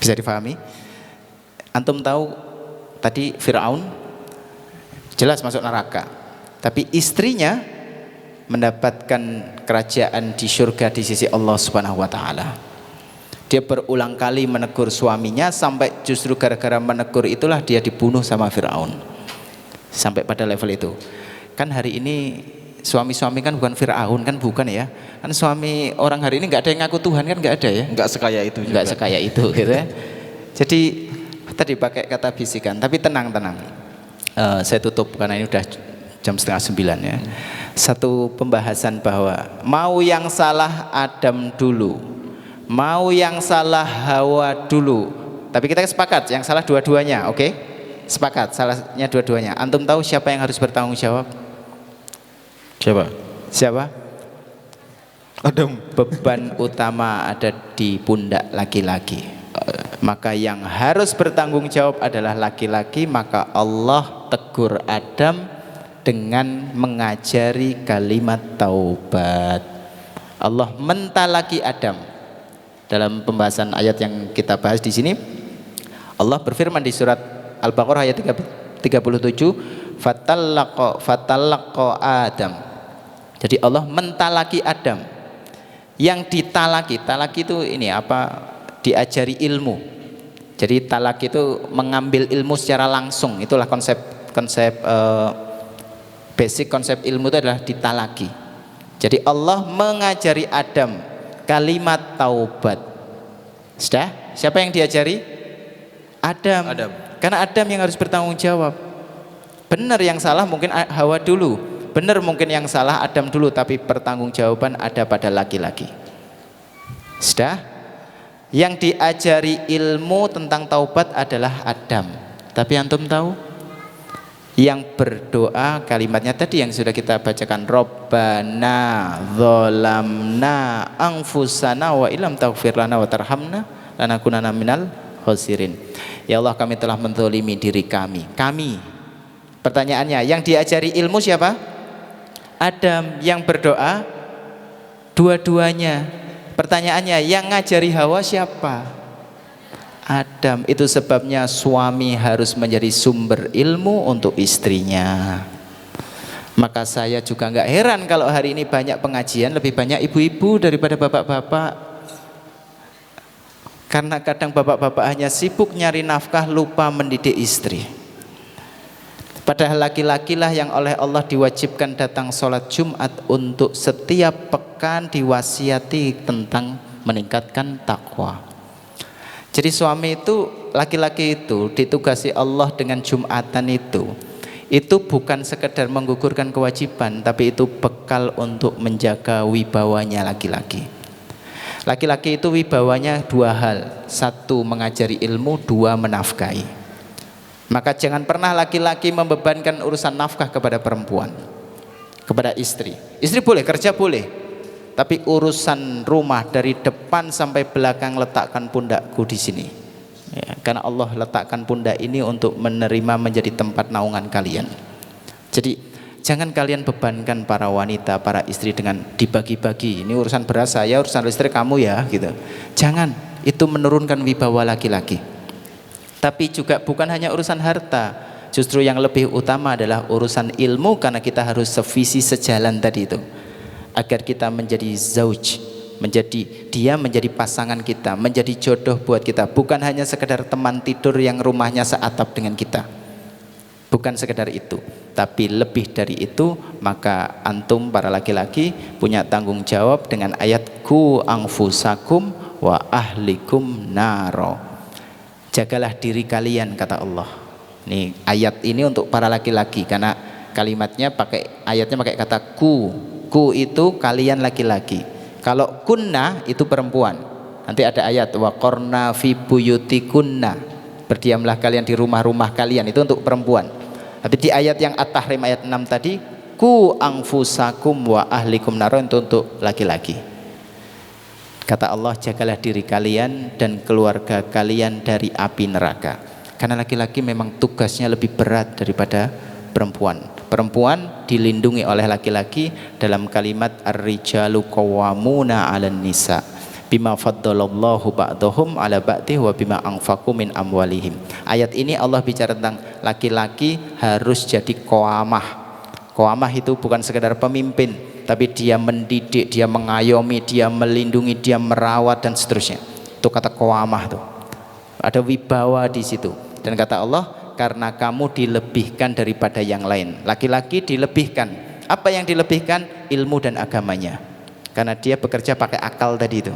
Bisa difahami? Antum tahu tadi Fir'aun jelas masuk neraka, tapi istrinya mendapatkan kerajaan di surga di sisi Allah Subhanahu wa taala. Dia berulang kali menegur suaminya sampai justru gara-gara menegur itulah dia dibunuh sama Fir'aun. Sampai pada level itu. Kan hari ini suami-suami kan bukan Fir'aun, kan bukan ya. Kan suami orang hari ini nggak ada yang ngaku Tuhan, kan nggak ada ya. Nggak sekaya itu juga. Nggak sekaya itu gitu ya. Jadi tadi pakai kata bisikan, tapi tenang. Saya tutup karena ini udah jam 8:30 ya. Satu pembahasan bahwa mau yang salah Adam dulu, mau yang salah Hawa dulu. Tapi kita sepakat yang salah dua-duanya, oke? Sepakat, salahnya dua-duanya. Antum tahu siapa yang harus bertanggung jawab? Siapa? Adam. Beban utama ada di pundak laki-laki. Maka yang harus bertanggung jawab adalah laki-laki, maka Allah tegur Adam dengan mengajari kalimat taubat. Allah mentalaki Adam. Dalam pembahasan ayat yang kita bahas di sini, Allah berfirman di surat Al-Baqarah ayat 37, fatallaqqa Adam. Jadi Allah mentalaki Adam. Yang ditalaki, talaki itu ini apa? Diajari ilmu. Jadi talak itu mengambil ilmu secara langsung. Itulah basic konsep ilmu itu adalah ditalaki. Jadi Allah mengajari Adam kalimat taubat. Sudah? Siapa yang diajari? Adam. Karena Adam yang harus bertanggung jawab. Benar yang salah mungkin Hawa dulu. Benar mungkin yang salah Adam dulu, tapi pertanggungjawaban ada pada laki-laki. Sudah? Yang diajari ilmu tentang taubat adalah Adam. Tapi antum tahu? Yang berdoa kalimatnya tadi yang sudah kita bacakan, Rabbana dzalamna anfusana wa illam taghfir lana wa tarhamna lanakunanna minal khosirin. Ya Allah, kami telah menzalimi diri kami. Pertanyaannya, yang diajari ilmu siapa? Adam. Yang berdoa dua-duanya. Pertanyaannya, yang ngajari Hawa siapa? Adam. Itu sebabnya suami harus menjadi sumber ilmu untuk istrinya. Maka saya juga nggak heran kalau hari ini banyak pengajian lebih banyak ibu-ibu daripada bapak-bapak. Karena kadang bapak-bapak hanya sibuk nyari nafkah, lupa mendidik istri. Padahal laki-laki lah yang oleh Allah diwajibkan datang sholat Jumat untuk setiap pekan diwasiati tentang meningkatkan takwa. Jadi suami itu, laki-laki itu ditugasi Allah dengan Jumatan itu bukan sekedar menggugurkan kewajiban, tapi itu bekal untuk menjaga wibawanya laki-laki. Laki-laki itu wibawanya dua hal, satu mengajari ilmu, dua menafkahi. Maka jangan pernah laki-laki membebankan urusan nafkah kepada perempuan, kepada istri. Istri boleh, kerja boleh, tapi urusan rumah dari depan sampai belakang letakkan pundakku di sini. Ya, karena Allah letakkan pundak ini untuk menerima menjadi tempat naungan kalian. Jadi jangan kalian bebankan para wanita, para istri dengan dibagi-bagi. Ini urusan beras saya, urusan listrik kamu ya, gitu. Jangan, itu menurunkan wibawa laki-laki. Tapi juga bukan hanya urusan harta, justru yang lebih utama adalah urusan ilmu, karena kita harus sevisi sejalan tadi itu. Agar kita menjadi zauj, dia menjadi pasangan kita, menjadi jodoh buat kita, bukan hanya sekedar teman tidur yang rumahnya seatap dengan kita. Bukan sekedar itu, tapi lebih dari itu. Maka antum para laki-laki punya tanggung jawab dengan ayat ku anfusakum wa ahlikum naro. Jagalah diri kalian, kata Allah. Nih ayat ini untuk para laki-laki, karena kalimatnya ayatnya pakai kata ku. Ku itu kalian laki-laki. Kalau kunna itu perempuan. Nanti ada ayat wa qarna fi buyutikunna. Berdiamlah kalian di rumah-rumah kalian, itu untuk perempuan. Tapi di ayat yang At-Tahrim ayat 6 tadi, ku anfusakum wa ahlikum nar, itu untuk laki-laki. Kata Allah, jagalah diri kalian dan keluarga kalian dari api neraka. Karena laki-laki memang tugasnya lebih berat daripada perempuan. Perempuan dilindungi oleh laki-laki dalam kalimat ar-rijalu qawwamuna 'alan nisa bima faddalallahu ba'dahum 'ala ba'dih wa bima anfaqu min amwalihim. Ayat ini Allah bicara tentang laki-laki harus jadi qawamah. Qawamah itu bukan sekedar pemimpin, tapi dia mendidik, dia mengayomi, dia melindungi, dia merawat dan seterusnya. Itu kata qawamah tuh. Ada wibawa di situ. Dan kata Allah, karena kamu dilebihkan daripada yang lain. Laki-laki dilebihkan. Apa yang dilebihkan? Ilmu dan agamanya. Karena dia bekerja pakai akal tadi itu.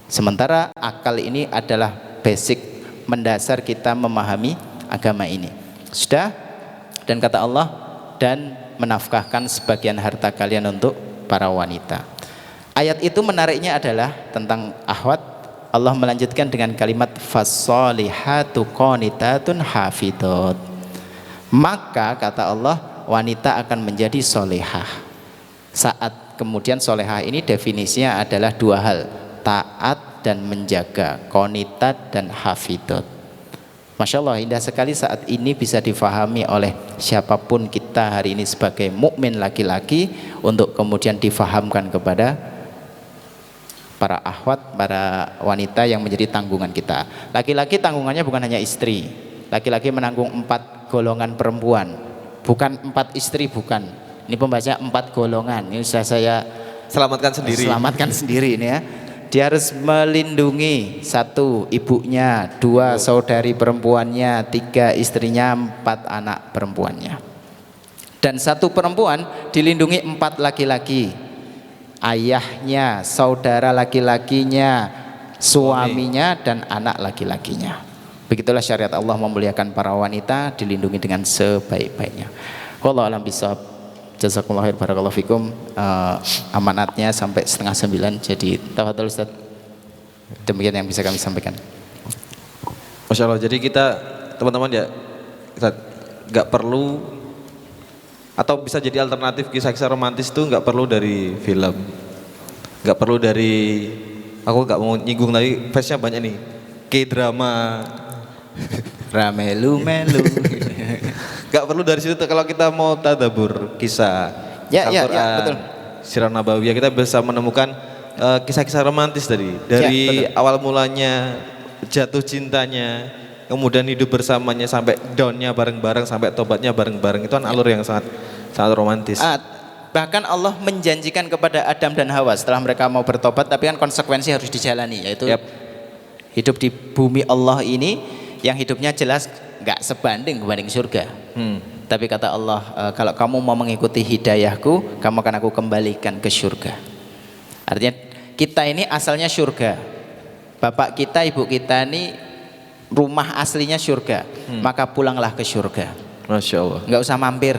Sementara akal ini adalah basic mendasar kita memahami agama ini. Sudah? Dan kata Allah, dan menafkahkan sebagian harta kalian untuk para wanita. Ayat itu menariknya adalah tentang ahwat. Allah melanjutkan dengan kalimat fassolihatu qanitatun hafidot. Maka kata Allah, wanita akan menjadi solehah. Saat kemudian solehah ini definisinya adalah dua hal, taat dan menjaga, qonitat dan hafidot. Masya Allah, indah sekali saat ini bisa difahami oleh siapapun kita hari ini sebagai mukmin laki-laki, untuk kemudian difahamkan kepada para akhwat, para wanita yang menjadi tanggungan kita. Laki-laki tanggungannya bukan hanya istri. Laki-laki menanggung 4 golongan perempuan, bukan 4 istri, bukan. Ini pembacanya 4 golongan. Ini sudah saya Selamatkan sendiri. selamatkan sendiri ini ya. Dia harus melindungi 1 ibunya, 2 saudari perempuannya, 3 istrinya, 4 anak perempuannya. Dan 1 perempuan dilindungi 4 laki-laki. Ayahnya, saudara laki-lakinya, suaminya, dan anak laki-lakinya. Begitulah syariat Allah memuliakan para wanita, dilindungi dengan sebaik-baiknya. Wallahu a'lam bishawab. Jazakumullah khair, barakallahu fikum. Amanatnya sampai 8:30, jadi tafadhol Ustaz. Demikian yang bisa kami sampaikan. Masya Allah, jadi kita teman-teman ya, kita nggak perlu, atau bisa jadi alternatif kisah-kisah romantis itu nggak perlu dari film, nggak perlu dari, aku nggak mau nyinggung tadi, fansnya banyak nih, K-drama, Ramelu-melu. nggak perlu dari situ. Kalau kita mau tadabur kisah Al-Quran, betul. Sirah Nabawiyah, kita bisa menemukan kisah-kisah romantis tadi, dari awal mulanya, jatuh cintanya, kemudian hidup bersamanya sampai downnya bareng-bareng, sampai tobatnya bareng-bareng. Itu kan alur yang sangat romantis. Bahkan Allah menjanjikan kepada Adam dan Hawa setelah mereka mau bertobat, tapi kan konsekuensi harus dijalani, yaitu hidup di bumi Allah ini yang hidupnya jelas nggak sebanding surga. Tapi kata Allah, kalau kamu mau mengikuti hidayahku, kamu akan aku kembalikan ke surga. Artinya kita ini asalnya surga, bapak kita, ibu kita ini rumah aslinya surga, maka pulanglah ke surga. Masya Allah. Nggak usah mampir,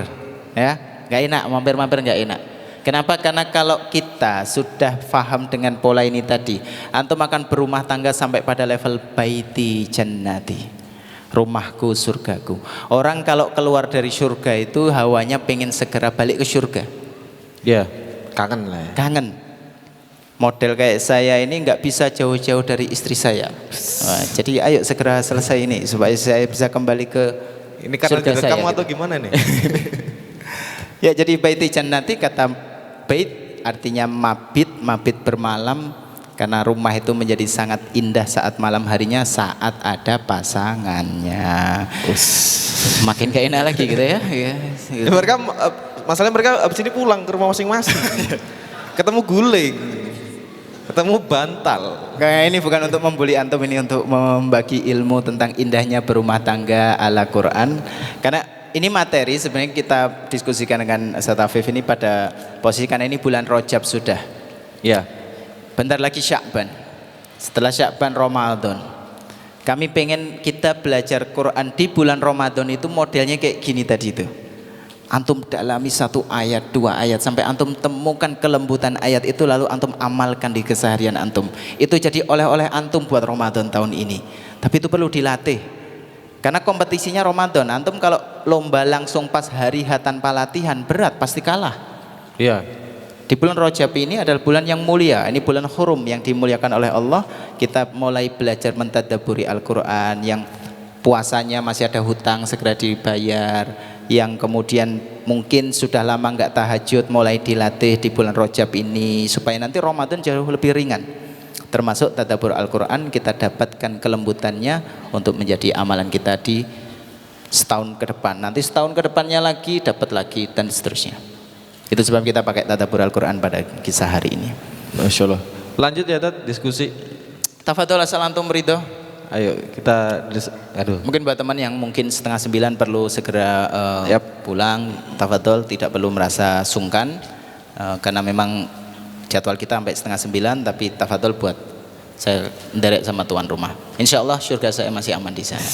ya, nggak enak, mampir-mampir nggak enak. Kenapa? Karena kalau kita sudah paham dengan pola ini tadi, antum akan berumah tangga sampai pada level baiti jannati, rumahku surgaku. Orang kalau keluar dari surga itu hawanya pengen segera balik ke surga. Ya, kangen lah ya. Kangen. Model kayak saya ini nggak bisa jauh-jauh dari istri saya. Wah, jadi ayo segera selesai ini supaya saya bisa kembali ke Ini karena surga saya, kamu atau gitu. gimana nih? Ya, jadi baiti jannati, kata bait artinya mabit bermalam, karena rumah itu menjadi sangat indah saat malam harinya, saat ada pasangannya. Makin gak enak lagi gitu ya. Ya, mereka masalahnya mereka abis ini pulang ke rumah masing-masing. Ketemu guling, ketemu bantal. Kayak ini bukan untuk membuli antum, ini untuk membagi ilmu tentang indahnya berumah tangga ala Quran. Karena ini materi sebenarnya kita diskusikan dengan Ustaz Afif ini pada posisi, karena ini bulan Rajab sudah. Ya. Bentar lagi Sya'ban. Setelah Sya'ban Ramadan. Kami pengen kita belajar Quran di bulan Ramadan itu modelnya kayak gini tadi itu. Antum dalami 1 ayat, 2 ayat, sampai antum temukan kelembutan ayat itu, lalu antum amalkan di keseharian antum. Itu jadi oleh-oleh antum buat Ramadan tahun ini. Tapi itu perlu dilatih. Karena kompetisinya Ramadan, antum kalau lomba langsung pas hari H tanpa latihan, berat, pasti kalah. Iya. Di bulan Rajab ini adalah bulan yang mulia, ini bulan hurum yang dimuliakan oleh Allah. Kita mulai belajar mentadabburi Al-Quran, yang puasanya masih ada hutang segera dibayar, yang kemudian mungkin sudah lama nggak tahajud, mulai dilatih di bulan Rajab ini supaya nanti Ramadan jauh lebih ringan. Termasuk tadabbur Al-Quran, kita dapatkan kelembutannya untuk menjadi amalan kita di setahun ke depan. Nanti setahun ke depannya lagi, dapat lagi, dan seterusnya. Itu sebab kita pakai tadabbur Al-Quran pada kisah hari ini. Masya Allah. Lanjut ya Tat, diskusi. Tafadhol asal antum ridho. Ayo kita, Mungkin buat teman yang mungkin 8:30 perlu segera pulang, tafadhol, tidak perlu merasa sungkan, karena memang jadwal kita sampai 8:30, tapi tafadhol buat saya nderek sama tuan rumah. Insya Allah surga saya masih aman di sana.